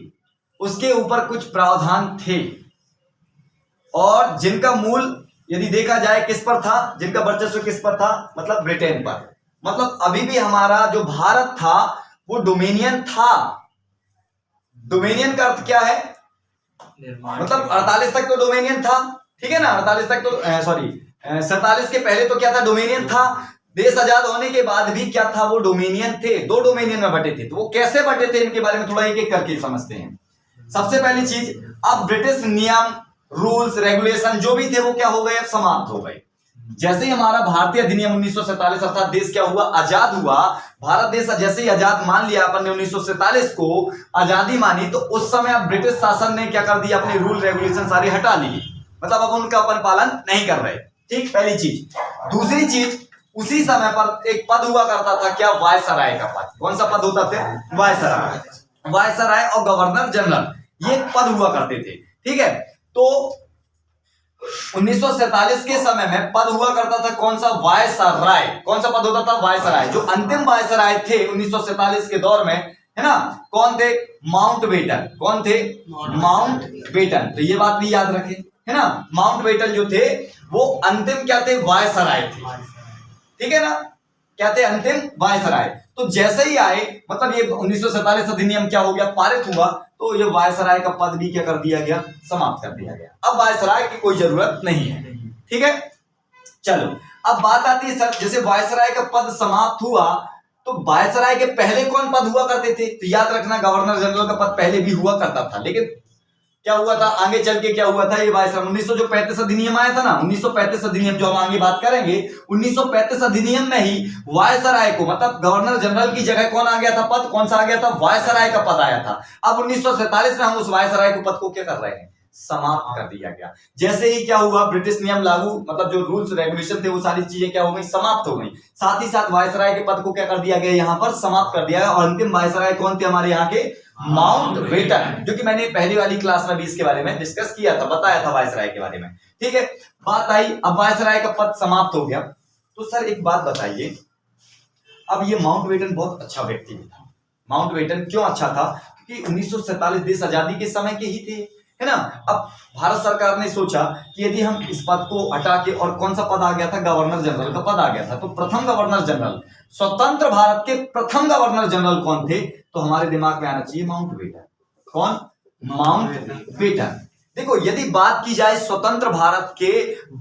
उसके ऊपर कुछ प्रावधान थे, और जिनका मूल यदि देखा जाए किस पर था, जिनका वर्चस्व किस पर था, मतलब ब्रिटेन पर। मतलब अभी भी हमारा जो भारत था वो डोमिनियन था। डोमिनियन का अर्थ क्या है, मतलब 48 तक तो डोमिनियन था, ठीक है ना, 48 तक तो 47 के पहले तो क्या था, डोमिनियन था। देश आजाद होने के बाद भी क्या था, वो डोमिनियन थे, दो डोमिनियन में बटे थे। तो वो कैसे बटे थे, इनके बारे में थोड़ा एक एक करके समझते हैं। सबसे पहली चीज, अब ब्रिटिश नियम, रूल्स, रेगुलेशन जो भी थे वो क्या हो गए, अब समाप्त हो गए। जैसे ही हमारा भारतीय अधिनियम 1947 अर्थात देश क्या हुआ, आजाद हुआ, भारत देश जैसे ही आजाद मान लिया अपन ने 1947 को आजादी मानी, तो उस समय अब ब्रिटिश शासन ने क्या कर दिया, अपने रूल रेगुलेशन सारे हटा लिए, मतलब अब उनका अपन पालन नहीं कर रहे, ठीक, पहली चीज। दूसरी चीज, उसी समय पर एक पद हुआ करता था, क्या, वायसराय का पद। कौन सा पद होता था, वायसराय और गवर्नर जनरल, ये पद हुआ करते थे, ठीक है। तो 1947 के समय में पद हुआ करता था कौन सा, वायसराय। कौन सा पद होता था, वायसराय। जो अंतिम वायसराय थे 1947 के दौर में, है ना, कौन थे, माउंटबेटन। कौन थे, माउंटबेटन। तो ये बात भी याद रखें, है ना, माउंटबेटन जो थे वो अंतिम क्या थे, वायसराय थे, ठीक है ना, क्या थे, अंतिम वायसराय। तो जैसे ही आए, मतलब ये 1947 अधिनियम क्या हो गया, पारित हुआ, तो ये वायसराय का पद भी क्या कर दिया गया, समाप्त कर दिया गया। अब वायसराय की कोई जरूरत नहीं है, ठीक है। चलो अब बात आती है सर, जैसे वायसराय का पद समाप्त हुआ, तो वायसराय के पहले कौन पद हुआ करते थे, तो याद रखना गवर्नर जनरल का पद पहले भी हुआ करता था। लेकिन क्या हुआ था, आगे चल के क्या हुआ था, ये वायसराय 1935 अधिनियम आया था ना, 1935 अधिनियम जो हम आगे बात करेंगे, 1935 अधिनियम में ही वायसराय को, मतलब गवर्नर जनरल की जगह कौन आ गया था, पद कौन सा आ गया था, वायसराय का पद आया था। अब 1947 में हम उस वायसराय को पद को क्या कर रहे हैं, समाप्त कर दिया गया। जैसे ही क्या हुआ, ब्रिटिश नियम लागू, मतलब जो रूल्स रेगुलेशन थे वो सारी चीजें क्या हो गई, समाप्त हो गई। साथ ही साथ वायसराय के पद को क्या कर दिया गया, यहाँ पर समाप्त कर दिया गया। और अंतिम वायसराय कौन थे हमारे यहाँ के, माउंटबेटन, जो कि मैंने पहली वाली क्लास में भी इसके बारे में डिस्कस किया था, बताया था वायसराय के बारे में, ठीक है। बात आई, अब वायसराय का पद समाप्त हो गया, तो सर एक बात बताइए, अब ये माउंटबेटन बहुत अच्छा व्यक्ति था। माउंटबेटन क्यों अच्छा था, क्योंकि 1947 देश आजादी के समय के ही थे, है ना। अब भारत सरकार ने सोचा कि यदि हम इस पद को हटा के, और कौन सा पद आ गया था, गवर्नर जनरल का पद आ गया था, तो प्रथम गवर्नर जनरल, स्वतंत्र भारत के प्रथम गवर्नर जनरल कौन थे, तो हमारे दिमाग में आना चाहिए माउंटबेटन। कौन, माउंटबेटन। देखो यदि बात की जाए स्वतंत्र भारत के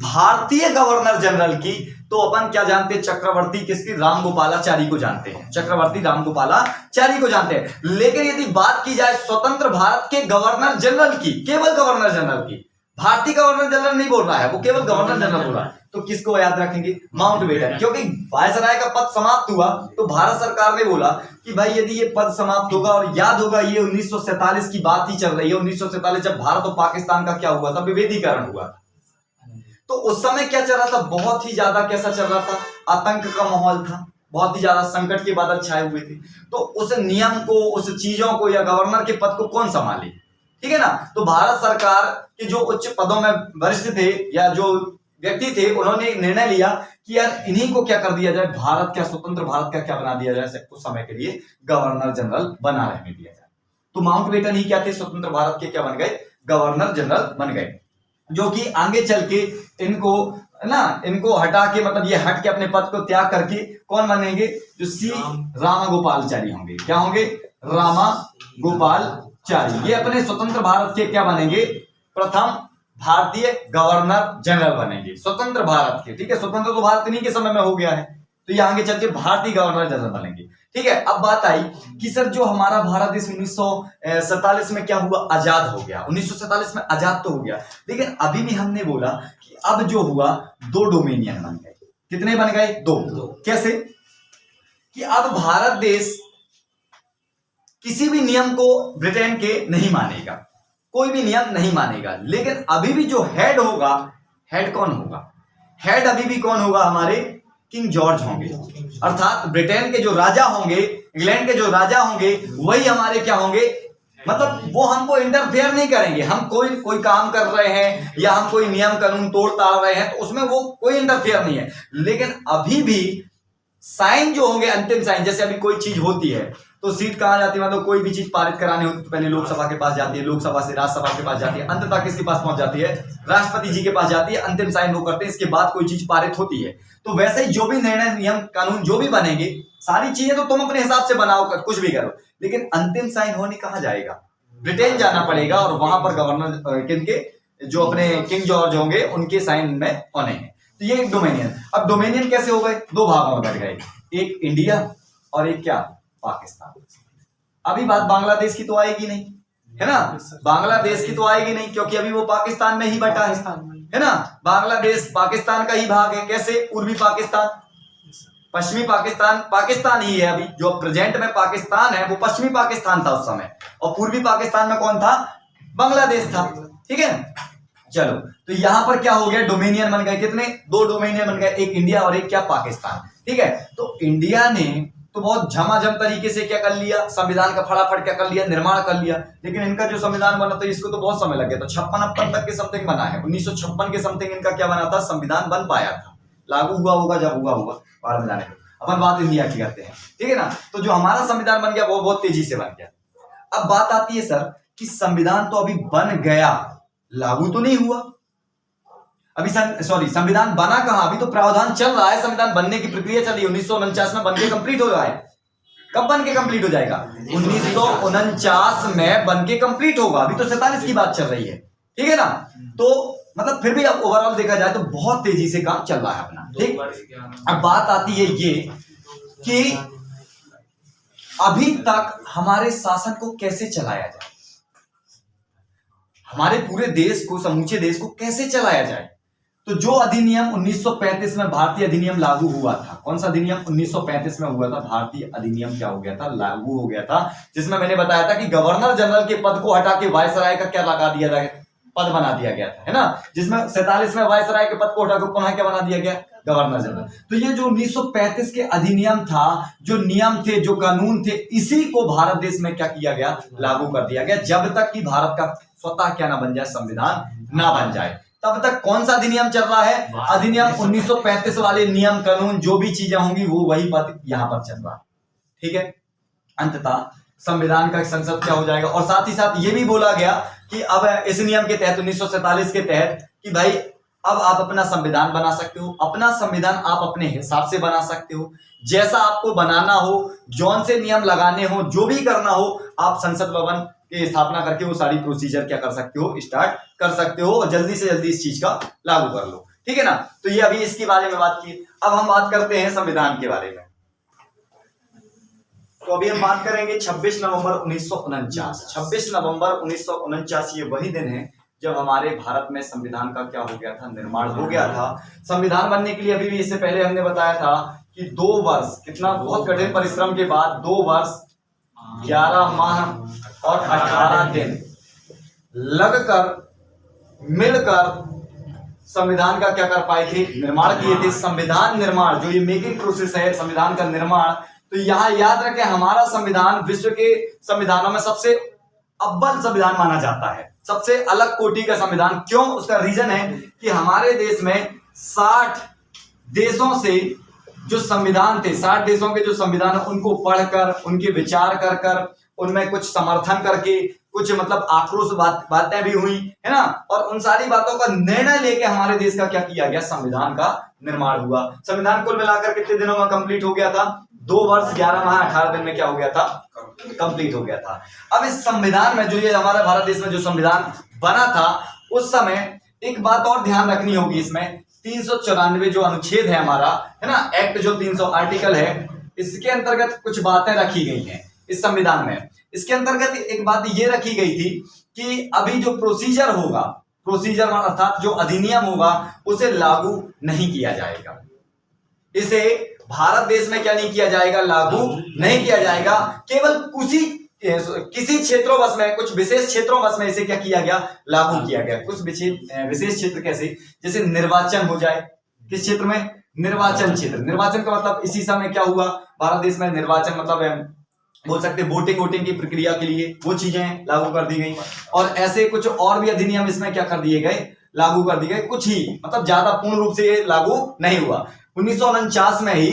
भारतीय गवर्नर जनरल की, तो अपन क्या जानते हैं, चक्रवर्ती किसकी, रामगोपालाचारी को जानते हैं, चक्रवर्ती रामगोपालाचारी को जानते हैं। लेकिन यदि बात की जाए स्वतंत्र भारत के गवर्नर जनरल की, केवल गवर्नर जनरल की, भारतीय गवर्नर जनरल नहीं बोल रहा है, वो केवल गवर्नर जनरल बोल रहा है, तो किसको याद रखेंगे, माउंटबेटन। क्योंकि वायसराय का पद समाप्त हुआ, तो भारत सरकार ने बोला कि भाई यदि ये पद समाप्त होगा, और याद होगा ये 1947 की बात ही चल रही है, 1947 जब भारत और पाकिस्तान का क्या हुआ था, विभेदीकरण हुआ था। तो उस समय क्या चल रहा था, बहुत ही ज्यादा कैसा चल रहा था, आतंक का माहौल था, बहुत ही ज्यादा संकट के बादल छाए हुए थे। तो उस नियम को, उस चीजों को, या गवर्नर के पद को कौन संभाले, ठीक है ना। तो भारत सरकार के जो उच्च पदों में वरिष्ठ थे या जो व्यक्ति थे, उन्होंने निर्णय लिया कि यार इन्हीं को क्या कर दिया जाए, भारत क्या, स्वतंत्र भारत का क्या बना दिया जाए, कुछ समय के लिए गवर्नर जनरल बना रहने दिया जाए। तो माउंटबेटन ही क्या थे, स्वतंत्र भारत के क्या बन गए, गवर्नर जनरल बन गए, जो कि आगे चल के इनको ना, इनको हटा के, मतलब ये हट के अपने पद को त्याग करके कौन बनेंगे, जो सी रामागोपालचारी होंगे। क्या होंगे, रामागोपालचारी। ये अपने स्वतंत्र भारत के क्या बनेंगे, प्रथम भारतीय गवर्नर जनरल बनेंगे, स्वतंत्र भारत के। ठीक है, स्वतंत्र तो भारत इन्हीं के समय में हो गया है, तो यहाँ आगे चल के भारतीय गवर्नर जनरल बनेंगे। ठीक है, अब बात आई कि सर जो हमारा भारत देश 1947 में क्या हुआ, आजाद हो गया। 1947 में आजाद तो हो गया, लेकिन अभी भी हमने बोला कि अब जो हुआ 2 डोमिनियन बन गए। कितने बन गए? 2। कैसे कि अब भारत देश किसी भी नियम को ब्रिटेन के नहीं मानेगा, कोई भी नियम नहीं मानेगा, लेकिन अभी भी जो हेड होगा, हेड कौन होगा? हेड अभी भी कौन होगा? हमारे किंग जॉर्ज होंगे, अर्थात ब्रिटेन के जो राजा होंगे, इंग्लैंड के जो राजा होंगे, वही हमारे क्या होंगे, मतलब वो हमको इंटरफेयर नहीं करेंगे। हम कोई काम कर रहे हैं या हम कोई नियम कानून तोड़ ताड़ रहे हैं तो उसमें वो कोई इंटरफेयर नहीं है। लेकिन अभी भी साइन जो होंगे, अंतिम साइन, जैसे अभी कोई चीज होती है तो सीट कहां जाती है, मतलब कोई भी चीज पारित करानी होती है तो पहले लोकसभा के पास जाती है, लोकसभा से राज्यसभा के पास जाती है, अंततः किसके पास पहुंच जाती है? राष्ट्रपति जी के पास जाती है। अंतिम साइन वो करते हैं, इसके बाद कोई चीज पारित होती है। तो वैसे ही जो भी निर्णय, नियम, कानून जो भी बनेंगे, सारी चीजें तो तुम अपने हिसाब से बनाओ, कुछ भी करो, लेकिन अंतिम साइन होने कहां जाएगा? ब्रिटेन जाना पड़ेगा, और वहां पर गवर्नर किनके, जो अपने किंग जॉर्ज होंगे, उनके साइन में होने हैं। तो ये एक डोमेनियन। अब डोमेनियन कैसे हो गए? 2 भागों में बढ़ गए, एक इंडिया और एक क्या, पाकिस्तान। अभी बात बांग्लादेश की तो आएगी नहीं, है ना, बांग्लादेश की तो आएगी नहीं, क्योंकि अभी वो पाकिस्तान में ही बैठा है ना। बांग्लादेश पाकिस्तान का ही भाग है। कैसे? पूर्वी पाकिस्तान, पश्चिमी पाकिस्तान, पाकिस्तान ही है अभी। जो प्रेजेंट में पाकिस्तान है वो पश्चिमी पाकिस्तान था उस समय, और पूर्वी पाकिस्तान में कौन था? बांग्लादेश था। ठीक है, चलो, तो यहां पर क्या हो गया? डोमेनियन बन गए। कितने? 2 डोमेनियन बन गए, एक इंडिया और एक क्या, पाकिस्तान। ठीक है, तो इंडिया ने तो बहुत झमाझम तरीके से क्या कर लिया, संविधान का फटाफट क्या कर लिया, निर्माण कर लिया। लेकिन इनका जो संविधान बना था, इसको तो बहुत समय लग गया था, 56-58 तक के समथिंग बना है। 1956 के समथिंग इनका क्या बना था, संविधान बन पाया था। लागू हुआ होगा जब हुआ होगा, बाद में जाने दो, अपन बात इंडिया की करते हैं। ठीक है ना, तो जो हमारा संविधान बन गया वो बहुत तेजी से बन गया। अब बात आती है सर कि संविधान तो अभी बन गया, लागू तो नहीं हुआ अभी, संविधान बना कहां? अभी तो प्रावधान चल रहा है, संविधान बनने की प्रक्रिया चल रही है। 1949 में बन के कंप्लीट हो रहा है। कब बन के कंप्लीट हो जाएगा? 1949 में बन के कंप्लीट होगा। अभी तो 47 की बात चल रही है। ठीक है ना, तो मतलब फिर भी अब ओवरऑल देखा जाए तो बहुत तेजी से काम चल रहा है अपना। ठीक, अब बात आती है ये कि अभी तक हमारे शासन को कैसे चलाया जाए, हमारे पूरे देश को, समूचे देश को कैसे चलाया जाए। तो जो अधिनियम 1935 में भारतीय अधिनियम लागू हुआ था, कौन सा अधिनियम 1935 में हुआ था? भारतीय अधिनियम क्या हो गया था? लागू हो गया था, जिसमें मैंने बताया था कि गवर्नर जनरल के पद को हटा के वायसराय का क्या लगा दिया था, पद बना दिया गया था, है ना। जिसमें 47 में वायसराय के पद को हटा के पुनः क्या बना दिया गया? Governor general. तो ये जो 1935 के अधिनियम था, जो नियम थे, जो कानून थे, इसी को भारत देश में क्या किया गया? लागू कर दिया गया। जब तक कि भारत का स्वतः क्या ना बन जाए, संविधान ना बन जाए, तब तक कौन सा अधिनियम चल रहा है? अधिनियम 1935 वाले नियम कानून, जो भी चीजें होंगी वो वही पद यहां पर चल रहा है। ठीक है, अंततः संविधान का संसद क्या हो जाएगा। और साथ ही साथ ये भी बोला गया कि अब इस नियम के तहत, 1947 के तहत, कि भाई अब आप अपना संविधान बना सकते हो। अपना संविधान आप अपने हिसाब से बना सकते हो, जैसा आपको बनाना हो, जौन से नियम लगाने हो, जो भी करना हो, आप संसद भवन की स्थापना करके वो सारी प्रोसीजर क्या कर सकते हो? स्टार्ट कर सकते हो, और जल्दी से जल्दी इस चीज का लागू कर लो। ठीक है ना, तो ये अभी इसके बारे में बात की। अब हम बात करते हैं संविधान के बारे में। तो अभी हम बात करेंगे 26 नवंबर 1949। 26 नवंबर 1949 ये वही दिन है जब हमारे भारत में संविधान का क्या हो गया था? निर्माण हो गया था। संविधान बनने के लिए अभी भी, इससे पहले हमने बताया था कि 2 वर्ष, कितना बहुत कठिन परिश्रम के बाद 2 वर्ष 11 माह और 18 दिन लगकर, मिलकर संविधान का क्या कर पाए थे? निर्माण किए थे। संविधान निर्माण, जो ये मेकिंग प्रोसेस है संविधान का निर्माण, तो यहां याद रखें, हमारा संविधान विश्व के संविधानों में सबसे अव्वल संविधान माना जाता है, सबसे अलग कोटि का संविधान। क्यों? उसका रीजन है कि हमारे देश में 60 देशों से जो संविधान थे, 60 देशों के जो संविधान है, उनको पढ़कर, उनके विचार कर उनमें कुछ समर्थन करके, कुछ मतलब आक्रोश बातें भी हुई, है ना, और उन सारी बातों का निर्णय लेके हमारे देश का क्या किया गया? संविधान का निर्माण हुआ। संविधान कुल मिलाकर कितने दिनों में कंप्लीट हो गया था? 2 वर्ष 11 माह 18 दिन में क्या हो गया था? कंप्लीट हो गया था। अब इस संविधान में, जो ये हमारे भारत देश में जो संविधान बना था, उस समय एक बात और ध्यान रखनी होगी इसमें, 394 जो अनुच्छेद है हमारा, है ना, एक्ट जो 300 आर्टिकल है, इसके अंतर्गत कुछ बातें रखी गई हैं इस संविधान में। इसके अंतर्गत एक बात ये रखी गई थी कि अभी जो प्रोसीजर होगा, प्रोसीजर अर्थात जो अधिनियम होगा, उसे लागू नहीं किया जाएगा। इसे भारत देश में क्या नहीं किया जाएगा, लागू नहीं किया जाएगा। केवल किसी क्षेत्रों बस में, कुछ विशेष क्षेत्रों बस में इसे क्या किया गया, लागू किया गया। कुछ विशेष क्षेत्र कैसे, जैसे निर्वाचन हो जाए, किस क्षेत्र में, निर्वाचन क्षेत्र। निर्वाचन का मतलब इसी समय क्या हुआ भारत देश में, निर्वाचन मतलब बोल सकते वोटिंग की प्रक्रिया के लिए वो चीजें लागू कर दी गई। और ऐसे कुछ और भी अधिनियम इसमें क्या कर दिए गए, लागू कर दिए गए, कुछ ही, मतलब ज्यादा पूर्ण रूप से ये लागू नहीं हुआ। 1949 में ही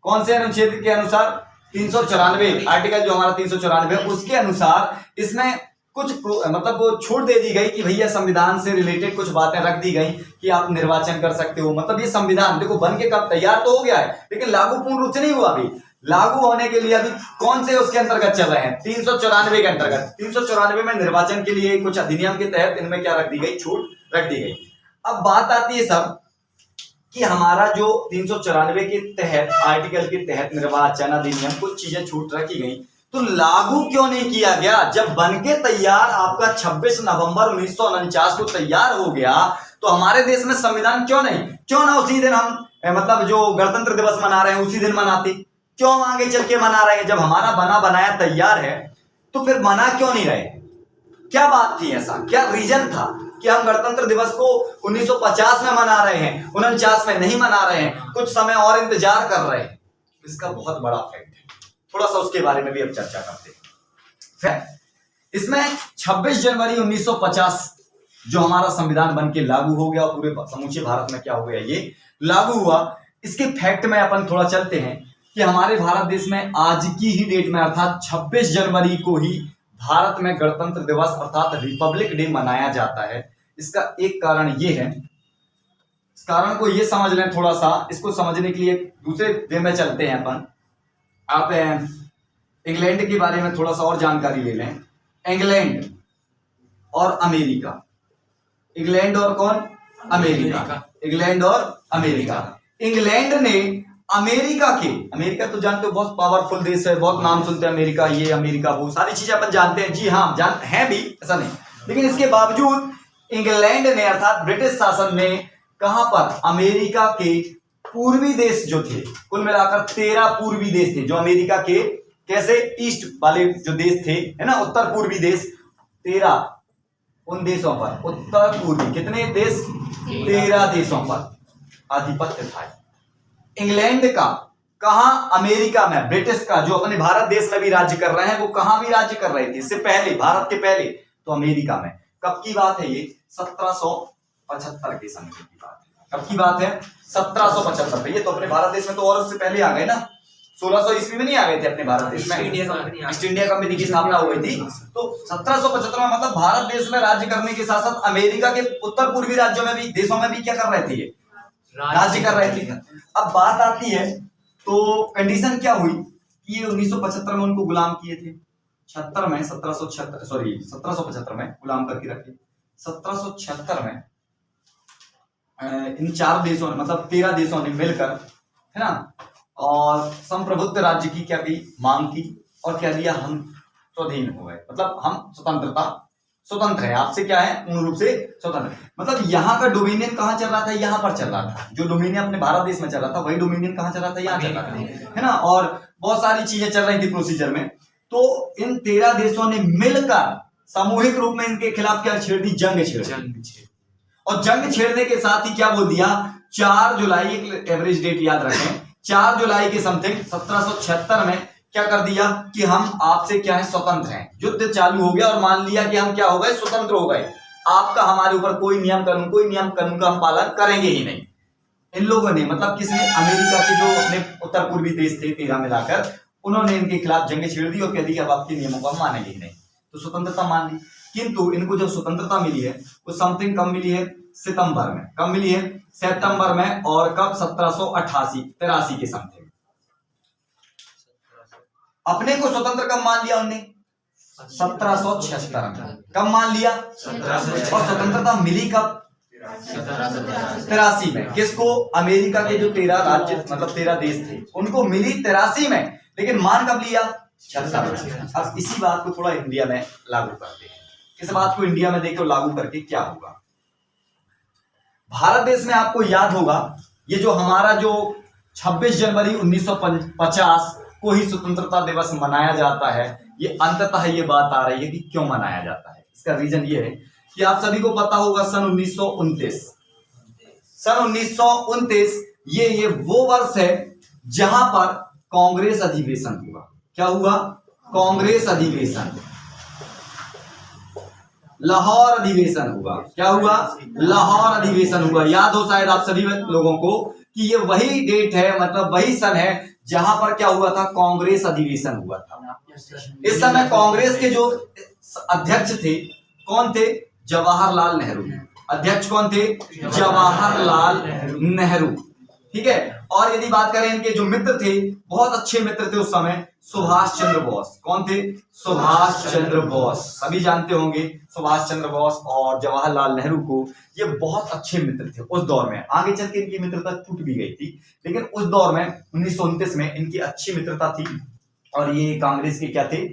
कौन से अनुच्छेद के अनुसार, 394 आर्टिकल जो हमारा 394, उसके अनुसार इसमें कुछ मतलब छूट दे दी गई कि भैया संविधान से रिलेटेड कुछ बातें रख दी गई कि आप निर्वाचन कर सकते हो। मतलब ये संविधान देखो बन के कब तैयार तो हो गया है, लेकिन लागू पूर्ण रूप से नहीं हुआ। अभी लागू होने के लिए अभी कौन से उसके अंतर्गत चल रहे हैं, 394 के अंतर्गत। 394 में निर्वाचन के लिए कुछ अधिनियम के तहत इनमें क्या रख दी गई, छूट रख दी गई। अब बात आती है सब कि हमारा जो 394 के तहत, आर्टिकल के तहत निर्वाचन अधिनियम कुछ चीजें छूट रखी गई, तो लागू क्यों नहीं किया गया? जब बनके तैयार आपका 26 नवंबर 1949 को तैयार हो गया, तो हमारे देश में संविधान क्यों नहीं, क्यों ना उसी दिन हम मतलब जो गणतंत्र दिवस मना रहे हैं उसी दिन मनाते, क्यों आगे चल के मना रहे हैं? जब हमारा बना बनाया तैयार है तो फिर मना क्यों नहीं रहे? क्या बात थी, ऐसा क्या रीजन था कि हम गणतंत्र दिवस को 1950 में मना रहे हैं, 49 में नहीं मना रहे हैं, कुछ समय और इंतजार कर रहे हैं? इसका बहुत बड़ा फैक्ट है, थोड़ा सा उसके बारे में भी अब चर्चा करते हैं। इसमें 26 जनवरी 1950 जो हमारा संविधान बन के लागू हो गया, पूरे समूचे भारत में क्या हो गया, ये लागू हुआ। इसके फैक्ट में अपन थोड़ा चलते हैं कि हमारे भारत देश में आज की ही डेट में अर्थात 26 जनवरी को ही भारत में गणतंत्र दिवस अर्थात रिपब्लिक डे मनाया जाता है। इसका एक कारण ये है, इस कारण को ये समझ लें थोड़ा सा, इसको समझने के लिए दूसरे वे में चलते हैं अपन। आप इंग्लैंड के बारे में थोड़ा सा और जानकारी ले लें। इंग्लैंड और अमेरिका, इंग्लैंड और कौन, अमेरिका, इंग्लैंड और अमेरिका। इंग्लैंड ने अमेरिका तो जानते हो बहुत पावरफुल देश है, बहुत नाम सुनते हैं अमेरिका, ये अमेरिका वो सारी चीजें अपन जानते हैं, जी हाँ जानते हैं भी, ऐसा नहीं, लेकिन इसके बावजूद इंग्लैंड ने अर्थात ब्रिटिश शासन ने कहां पर, अमेरिका के पूर्वी देश जो थे, कुल मिलाकर 13 पूर्वी देश थे जो अमेरिका के कैसे ईस्ट वाले जो देश थे, है ना, उत्तर पूर्वी देश 13, उन देशों पर उत्तर पूर्वी कितने देश, 13 देशों पर आधिपत्य था इंग्लैंड का। कहां, अमेरिका में। ब्रिटिश का जो अपने भारत देश में भी राज्य कर रहे हैं, वो कहां भी राज्य कर रहे थे इससे पहले, भारत के पहले तो अमेरिका में। कब की बात है ये, 1775 के समय की बात है। कब की बात है, 1775। ये तो अपने भारत देश में तो और उससे पहले आ गए ना, 1600 ईस्वी में नहीं आ गए थे अपने भारत देश में, ईस्ट इंडिया कंपनी की स्थापना हो गई थी। तो 1775 में मतलब भारत देश में राज्य करने के साथ साथ अमेरिका के उत्तर पूर्वी राज्यों में भी, देशों में भी क्या कर रहे थे, ये राज्य कर रहे थे। अब बात आती है तो कंडीशन क्या हुई कि ये 1975 में उनको गुलाम किए थे, 76 में 1775 में गुलाम करके रखे। 1776 में इन 4 देशों ने मतलब 13 देशों ने मिलकर, है ना, और संप्रभुत्व राज्य की क्या की मांग की और क्या दिया, हम स्वाधीन हो गए, मतलब हम स्वतंत्र है, आपसे क्या है, पूर्ण रूप से स्वतंत्र। मतलब यहाँ का डोमिनियन कहाँ चल रहा था, यहाँ पर चल रहा था। जो डोमिनियन अपने भारत देश में चल रहा था, वही डोमिनियन कहाँ चल रहा था, यहाँ चल रहा था, है ना। और बहुत सारी चीजें चल रही थी प्रोसीजर में। तो इन 13 देशों ने मिलकर सामूहिक रूप में इनके खिलाफ क्या छेड़ दी, जंग छेड़। और जंग छेड़ने के साथ ही क्या बोल दिया, 4 जुलाई, एक एवरेज डेट याद रखें, 4 जुलाई के समथिंग 1776 में क्या कर दिया कि हम आपसे क्या है, स्वतंत्र हैं। युद्ध चालू हो गया और मान लिया कि हम क्या हो गए, स्वतंत्र हो गए। आपका हमारे ऊपर कोई नियम कानून का हम पालन करेंगे ही नहीं। इन लोगों ने मतलब किसने, अमेरिका के जो अपने उत्तर पूर्वी देश थे 13 मिलाकर, उन्होंने इनके खिलाफ जंग छेड़ दी और कह दी अब आपके नियमों को हम मानेंगे ही नहीं। तो स्वतंत्रता मान ली। किंतु इनको जो स्वतंत्रता मिली है वो समथिंग कब मिली है, सितंबर में। कब मिली है, सितंबर में। और कब, 1783 के समथिंग। अपने को स्वतंत्र कब मान लिया उनने, 1776 में। कब मान लिया? और स्वतंत्रता मिली कब? 83 में। किसको? अमेरिका के जो 13 राज्य मतलब 13 देश थे उनको मिली 83 में, लेकिन मान कब लिया? 76 में। अब इसी बात को थोड़ा इंडिया में लागू करते हैं। इस बात को इंडिया में देखो लागू करके क्या होगा। भारत देश में आपको याद होगा ये जो हमारा जो 26 जनवरी 1950 को ही स्वतंत्रता दिवस मनाया जाता है, ये अंततः ये बात आ रही है कि क्यों मनाया जाता है। इसका रीजन ये है कि आप सभी को पता होगा सन 1929 ये वो वर्ष है जहां पर कांग्रेस अधिवेशन हुआ। क्या हुआ? कांग्रेस अधिवेशन, लाहौर अधिवेशन हुआ। क्या हुआ? लाहौर अधिवेशन हुआ। याद हो शायद आप सभी लोगों को कि ये वही डेट है, मतलब वही सन है जहां पर क्या हुआ था? कांग्रेस अधिवेशन हुआ था। इस समय कांग्रेस के जो अध्यक्ष थे कौन थे? जवाहरलाल नेहरू। अध्यक्ष कौन थे? जवाहरलाल नेहरू। ठीक है। और यदि बात करें इनके जो मित्र थे, बहुत अच्छे मित्र थे उस समय, सुभाष चंद्र बोस। कौन थे? सुभाष चंद्र बोस। सभी जानते होंगे सुभाष चंद्र बोस और जवाहरलाल नेहरू को, ये बहुत अच्छे मित्र थे उस दौर में। आगे चल के इनकी मित्रता टूट भी गई थी, लेकिन उस दौर में 1929 में इनकी अच्छी मित्रता थी। और ये कांग्रेस के क्या थे?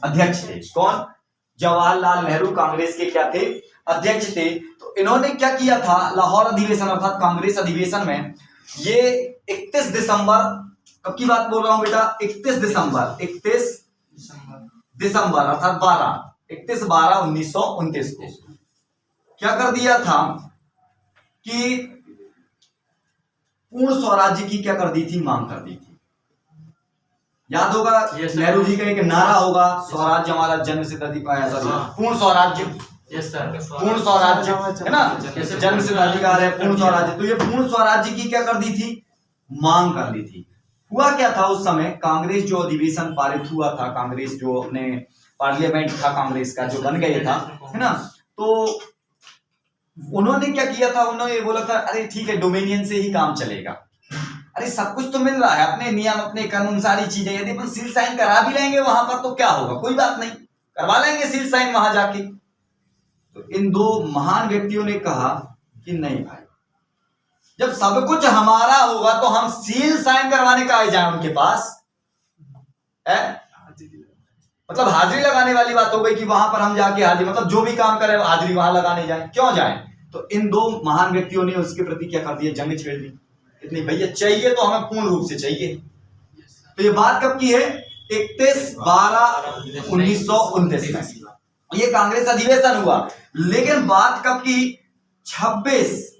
अध्यक्ष थे। कौन? जवाहरलाल नेहरू कांग्रेस के क्या थे? अध्यक्ष थे। तो इन्होंने क्या किया था? लाहौर अधिवेशन अर्थात कांग्रेस अधिवेशन में ये 31 दिसंबर, कब की बात बोल रहा हूं बेटा? 31 दिसंबर अर्थात 31/12/1929 को क्या कर दिया था कि पूर्ण स्वराज्य की क्या कर दी थी? मांग कर दी थी। याद होगा नेहरू जी का एक नारा होगा, स्वराज्य हमारा जन्म सिद्ध अधिकार, पूर्ण स्वराज्य। पूर्ण स्वराज्य है ना, जन्म सिद्ध अधिकार है पूर्ण स्वराज्य। तो ये पूर्ण स्वराज्य की क्या कर दी थी? मांग कर ली थी। हुआ क्या था उस समय? कांग्रेस जो अधिवेशन पारित हुआ था, कांग्रेस जो अपने पार्लियामेंट था कांग्रेस का जो बन गया था, है ना, तो उन्होंने क्या किया था? उन्होंने ये बोला था अरे ठीक है डोमिनियन से ही काम चलेगा। अरे सब कुछ तो मिल रहा है, अपने नियम अपने कानून सारी चीजें, यदि अपन सील साइन करा भी लेंगे वहां पर तो क्या होगा? कोई बात नहीं, करवा लेंगे सील साइन वहां जाके। तो इन दो महान व्यक्तियों ने कहा कि नहीं भाई, जब सब कुछ हमारा होगा तो हम सील साइन करवाने का जाए उनके पास है? मतलब हाजिरी लगाने वाली बात हो गई कि वहां पर हम जाके हाजिरी, मतलब जो भी काम करें हाजिरी वहां लगाने जाए, क्यों जाए? तो इन दो महान व्यक्तियों ने उसके प्रति क्या कर दिया? जंग छेड़ दी। इतनी भैया चाहिए तो हमें पूर्ण रूप से चाहिए। तो ये बात कब की है? 31/12/1929 में ये कांग्रेस अधिवेशन हुआ। लेकिन बात कब की? 26,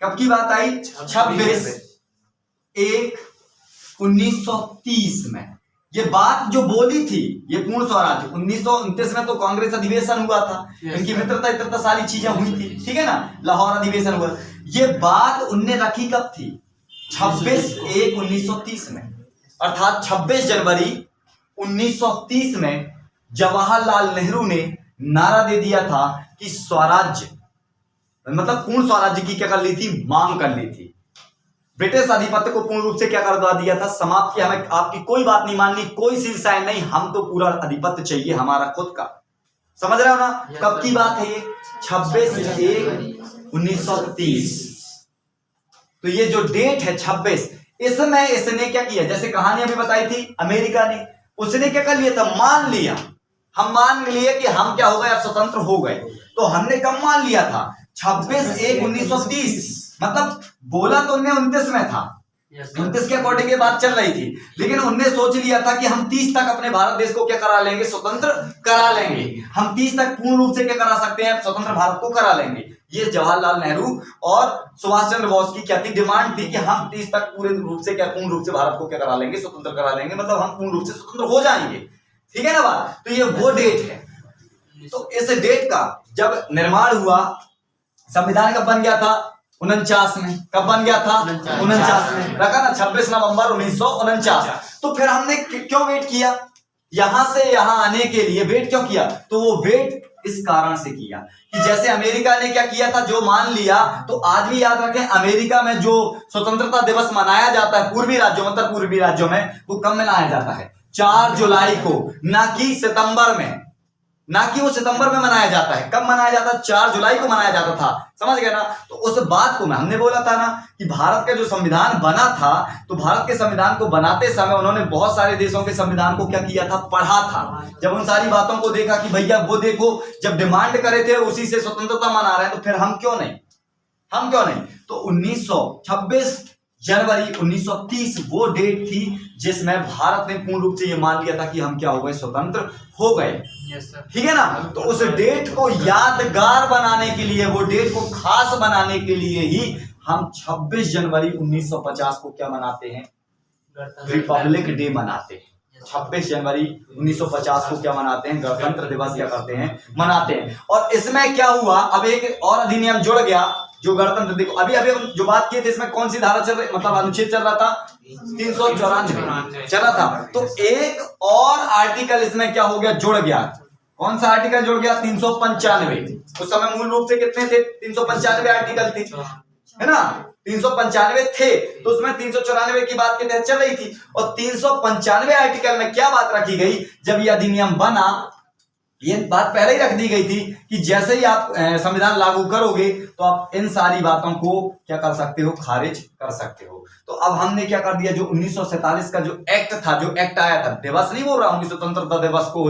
कब की बात आई? 26/1/1930 में ये बात जो बोली थी, ये पूर्ण स्वराज्य 1929 में तो कांग्रेस अधिवेशन हुआ था, इनकी मित्रता सारी चीजें हुई थी, ठीक है ना, लाहौर अधिवेशन हुआ। ये बात उनने रखी कब थी? 26/1/1930 में, अर्थात 26 जनवरी 1930 में जवाहरलाल नेहरू ने नारा दे दिया था कि स्वराज्य मतलब पूर्ण स्वराज्य की क्या कर ली थी? मांग कर ली थी। ब्रिटिश आधिपत्य को पूर्ण रूप से क्या कर दिया था? समाप्त किया। हमें आपकी कोई बात नहीं माननी, कोई सील साइन नहीं, हम तो पूरा आधिपत्य चाहिए हमारा खुद का। समझ रहे हो ना? कब की बात है ये? 26/1/1930। तो ये जो डेट है 26, इसमें इसने क्या किया? जैसे कहानी अभी बताई थी अमेरिका ने, उसने क्या कर लिया था? मान लिया। हम मान लिए कि हम क्या हो गए? अब स्वतंत्र हो गए। तो हमने कब मान लिया था? 26/1/1930। मतलब बोला तो उन्हें 29 में था, 29 के अकॉर्डिंग ये बात चल रही थी, लेकिन उनने सोच लिया था कि हम 30 तक अपने भारत देश को क्या करा लेंगे? स्वतंत्र करा लेंगे। हम 30 तक पूर्ण रूप से क्या करा सकते हैं? स्वतंत्र भारत को करा लेंगे। ये जवाहरलाल नेहरू और सुभाष चंद्र बोस की क्या थी? डिमांड थी कि हम 30 तक पूरे रूप से क्या पूर्ण रूप से भारत को क्या करा लेंगे? स्वतंत्र करा लेंगे। मतलब हम पूर्ण रूप से स्वतंत्र हो जाएंगे। ठीक है ना बात? तो ये वो डेट है। तो इस डेट का जब निर्माण हुआ, संविधान कब बन गया था? 49 में। कब बन गया था? 49 में रखा ना, 26 नवंबर 1949। तो फिर हमने क्यों वेट किया? यहां से यहां आने के लिए वेट क्यों किया? तो वो वेट इस कारण से किया कि जैसे अमेरिका ने क्या किया था, जो मान लिया। तो आज भी याद रखें, अमेरिका में जो स्वतंत्रता दिवस मनाया जाता है पूर्वी राज्यों में, उत्तर पूर्वी राज्यों में, वो कब मनाया जाता है? 4 जुलाई को, ना कि सितंबर में, ना कि वो सितंबर में मनाया जाता है। कब मनाया जाता है? 4 जुलाई को मनाया जाता था। समझ गए ना? तो उस बात को हमने बोला था ना कि भारत का जो संविधान बना था, तो भारत के संविधान को बनाते समय उन्होंने बहुत सारे देशों के संविधान को क्या किया था? पढ़ा था। जब उन सारी बातों को देखा कि भैया वो देखो, जब डिमांड करे थे उसी से स्वतंत्रता मना रहे हैं, तो फिर हम क्यों नहीं? तो 26 जनवरी 1930 वो डेट थी जिसमें भारत ने पूर्ण रूप से ये मान लिया था कि हम क्या हो गए? स्वतंत्र हो गए। ठीक है ना? तो उस डेट को यादगार बनाने के लिए, वो डेट को खास बनाने के लिए ही हम 26 जनवरी 1950 को क्या मनाते हैं? रिपब्लिक डे मनाते हैं। 26 जनवरी 1950 को क्या मनाते हैं? गणतंत्र दिवस क्या करते हैं? मनाते हैं। और इसमें क्या हुआ? अब एक और अधिनियम जुड़ गया जो गणतंत्र दिवस, अभी हम जो बात किए थे इसमें कौन सी धारा चल रही, मतलब अनुच्छेद चल रहा था? 394 चल रहा था। तो एक और आर्टिकल इसमें क्या हो गया? जुड़ गया। कौन सा आर्टिकल जुड़ गया? 395। उस समय मूल रूप से कितने थे? 395 आर्टिकल थे, है ना? 395 थे, तो उसमें 394 की बात के तहत चल रही थी। और 395 आर्टिकल में क्या बात रखी गई? जब यह अधिनियम बना, ये बात पहले ही रख दी गई थी कि जैसे ही आप संविधान लागू करोगे तो आप इन सारी बातों को क्या कर सकते हो? खारिज कर सकते हो। तो अब हमने क्या कर दिया? जो 1947 का जो एक्ट था, जो एक्ट आया था, दिवस नहीं बोल रहा हूं, स्वतंत्रता दिवस को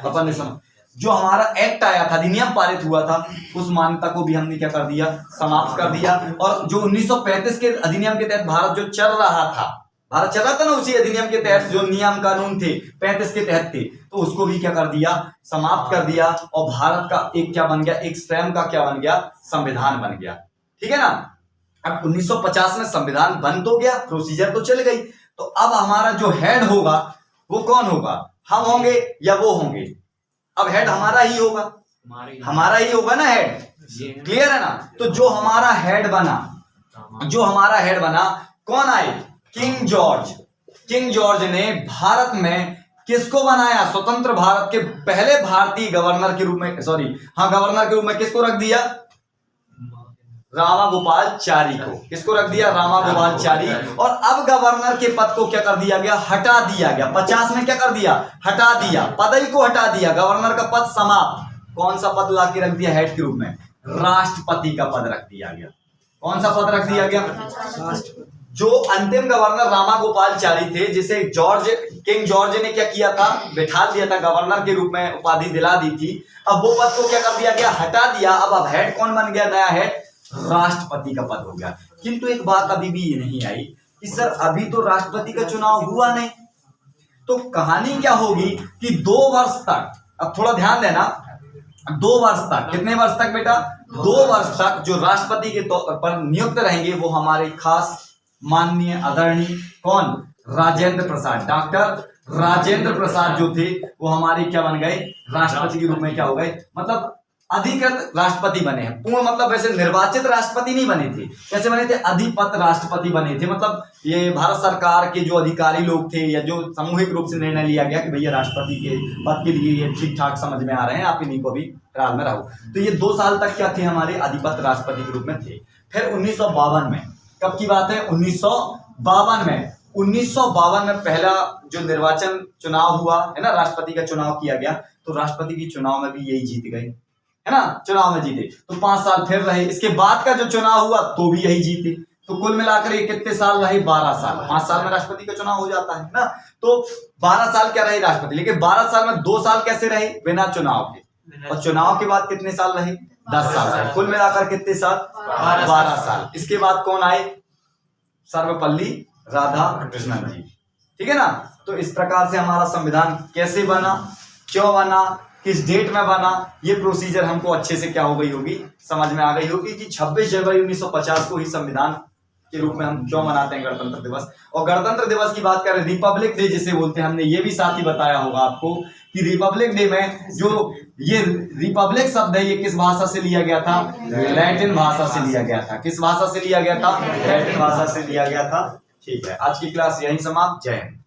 अपन ने समझ, जो हमारा एक्ट आया था, अधिनियम पारित हुआ था, उस मान्यता को भी हमने क्या कर दिया? समाप्त कर दिया। और जो 1935 के अधिनियम के तहत भारत जो चल रहा था, भारत चला था ना, उसी अधिनियम के तहत जो नियम कानून थे 35 के तहत थे, तो उसको भी क्या कर दिया? समाप्त कर दिया। और भारत का एक क्या बन गया? एक स्वयं का क्या बन गया? संविधान बन गया। ठीक है ना? अब 1950 में संविधान बन तो गया, प्रोसीजर तो चल गई। तो अब हमारा जो हेड होगा वो कौन होगा? हम होंगे या वो होंगे? अब हेड हमारा ही होगा, हमारा ही होगा ना हेड। क्लियर है ना? तो जो हमारा हेड बना, कौन आए? किंग जॉर्ज ने भारत में किसको बनाया? स्वतंत्र भारत के पहले भारतीय गवर्नर के रूप में, गवर्नर के रूप में किसको रख दिया? रामागोपालचारी को। किसको रख दिया? रामागोपालचारी। और अब गवर्नर के पद को क्या कर दिया गया? हटा दिया गया। 50 में क्या कर दिया? हटा दिया, पद ही को हटा दिया, गवर्नर का पद समाप्त। कौन सा पद ला के रख दिया हेड के रूप में? राष्ट्रपति का पद रख दिया गया। कौन सा पद रख दिया गया? जो अंतिम गवर्नर रामागोपालचारी थे, जिसे किंग जॉर्ज ने क्या किया था? बिठा दिया था, गवर्नर के रूप में उपाधि दिला दी थी। अब वो पद को क्या कर दिया गया? हटा दिया। अब हेड कौन बन गया? नया हेड राष्ट्रपति का पद हो गया। किंतु एक बात अभी भी ये नहीं आई कि सर अभी तो राष्ट्रपति का चुनाव हुआ नहीं, तो कहानी क्या होगी कि 2 वर्ष तक, अब थोड़ा ध्यान देना, 2 वर्ष तक, कितने वर्ष तक बेटा? 2 वर्ष तक जो राष्ट्रपति के तौर पर नियुक्त रहेंगे वो हमारे खास माननीय आदरणीय कौन? राजेंद्र प्रसाद, डॉक्टर राजेंद्र प्रसाद जो थे वो हमारे क्या बन गए? राष्ट्रपति के रूप में क्या हो गए? मतलब अधिकृत राष्ट्रपति बने हैं। पूर्ण मतलब वैसे निर्वाचित राष्ट्रपति नहीं बने थे। कैसे बने थे? अधिपत राष्ट्रपति बने थे। मतलब ये भारत सरकार के जो अधिकारी लोग थे या जो सामूहिक रूप से निर्णय लिया गया कि भैया राष्ट्रपति के पद के लिए ये ठीक ठाक समझ में आ रहे हैं, आप इन्हीं को भी फिलहाल में रहो। तो ये 2 साल तक क्या थे? हमारे अधिपत राष्ट्रपति के रूप में थे। फिर 1952 में, कब की बात है? 1952 में। 1952 में पहला जो निर्वाचन चुनाव हुआ है ना, राष्ट्रपति का चुनाव किया गया, तो राष्ट्रपति के चुनाव में भी यही जीत गए, है ना? चुनाव में जीते तो 5 साल फिर रहे। इसके बाद का जो चुनाव हुआ तो भी यही जीते। तो कुल मिलाकर ये कितने साल रहे? 12 साल। 5 साल में राष्ट्रपति का चुनाव हो जाता है ना, तो 12 साल क्या रहे राष्ट्रपति। लेकिन 12 साल में 2 साल कैसे रहे? बिना चुनाव के। और चुनाव के बाद कितने साल रहे? 10 साल रहे। कुल मिलाकर कितने साल? 12 साल। इसके बाद कौन आए? सर्वपल्ली राधाकृष्णन जी। ठीक है ना? तो इस प्रकार से हमारा संविधान कैसे बना, क्यों बना, किस डेट में बना, ये प्रोसीजर हमको अच्छे से क्या हो गई होगी? समझ में आ गई होगी कि 26 जनवरी 1950 को ही संविधान के रूप में हम क्यों मनाते हैं गणतंत्र दिवस। और गणतंत्र दिवस की बात करें, रिपब्लिक डे जिसे बोलते हैं, हमने ये भी साथ ही बताया होगा आपको कि रिपब्लिक डे में जो ये रिपब्लिक शब्द है ये किस भाषा से लिया गया था? लैटिन भाषा से लिया गया था। किस भाषा से लिया गया था? लैटिन भाषा से लिया गया था। ठीक है, आज की क्लास यहीं समाप्त। जय हिंद।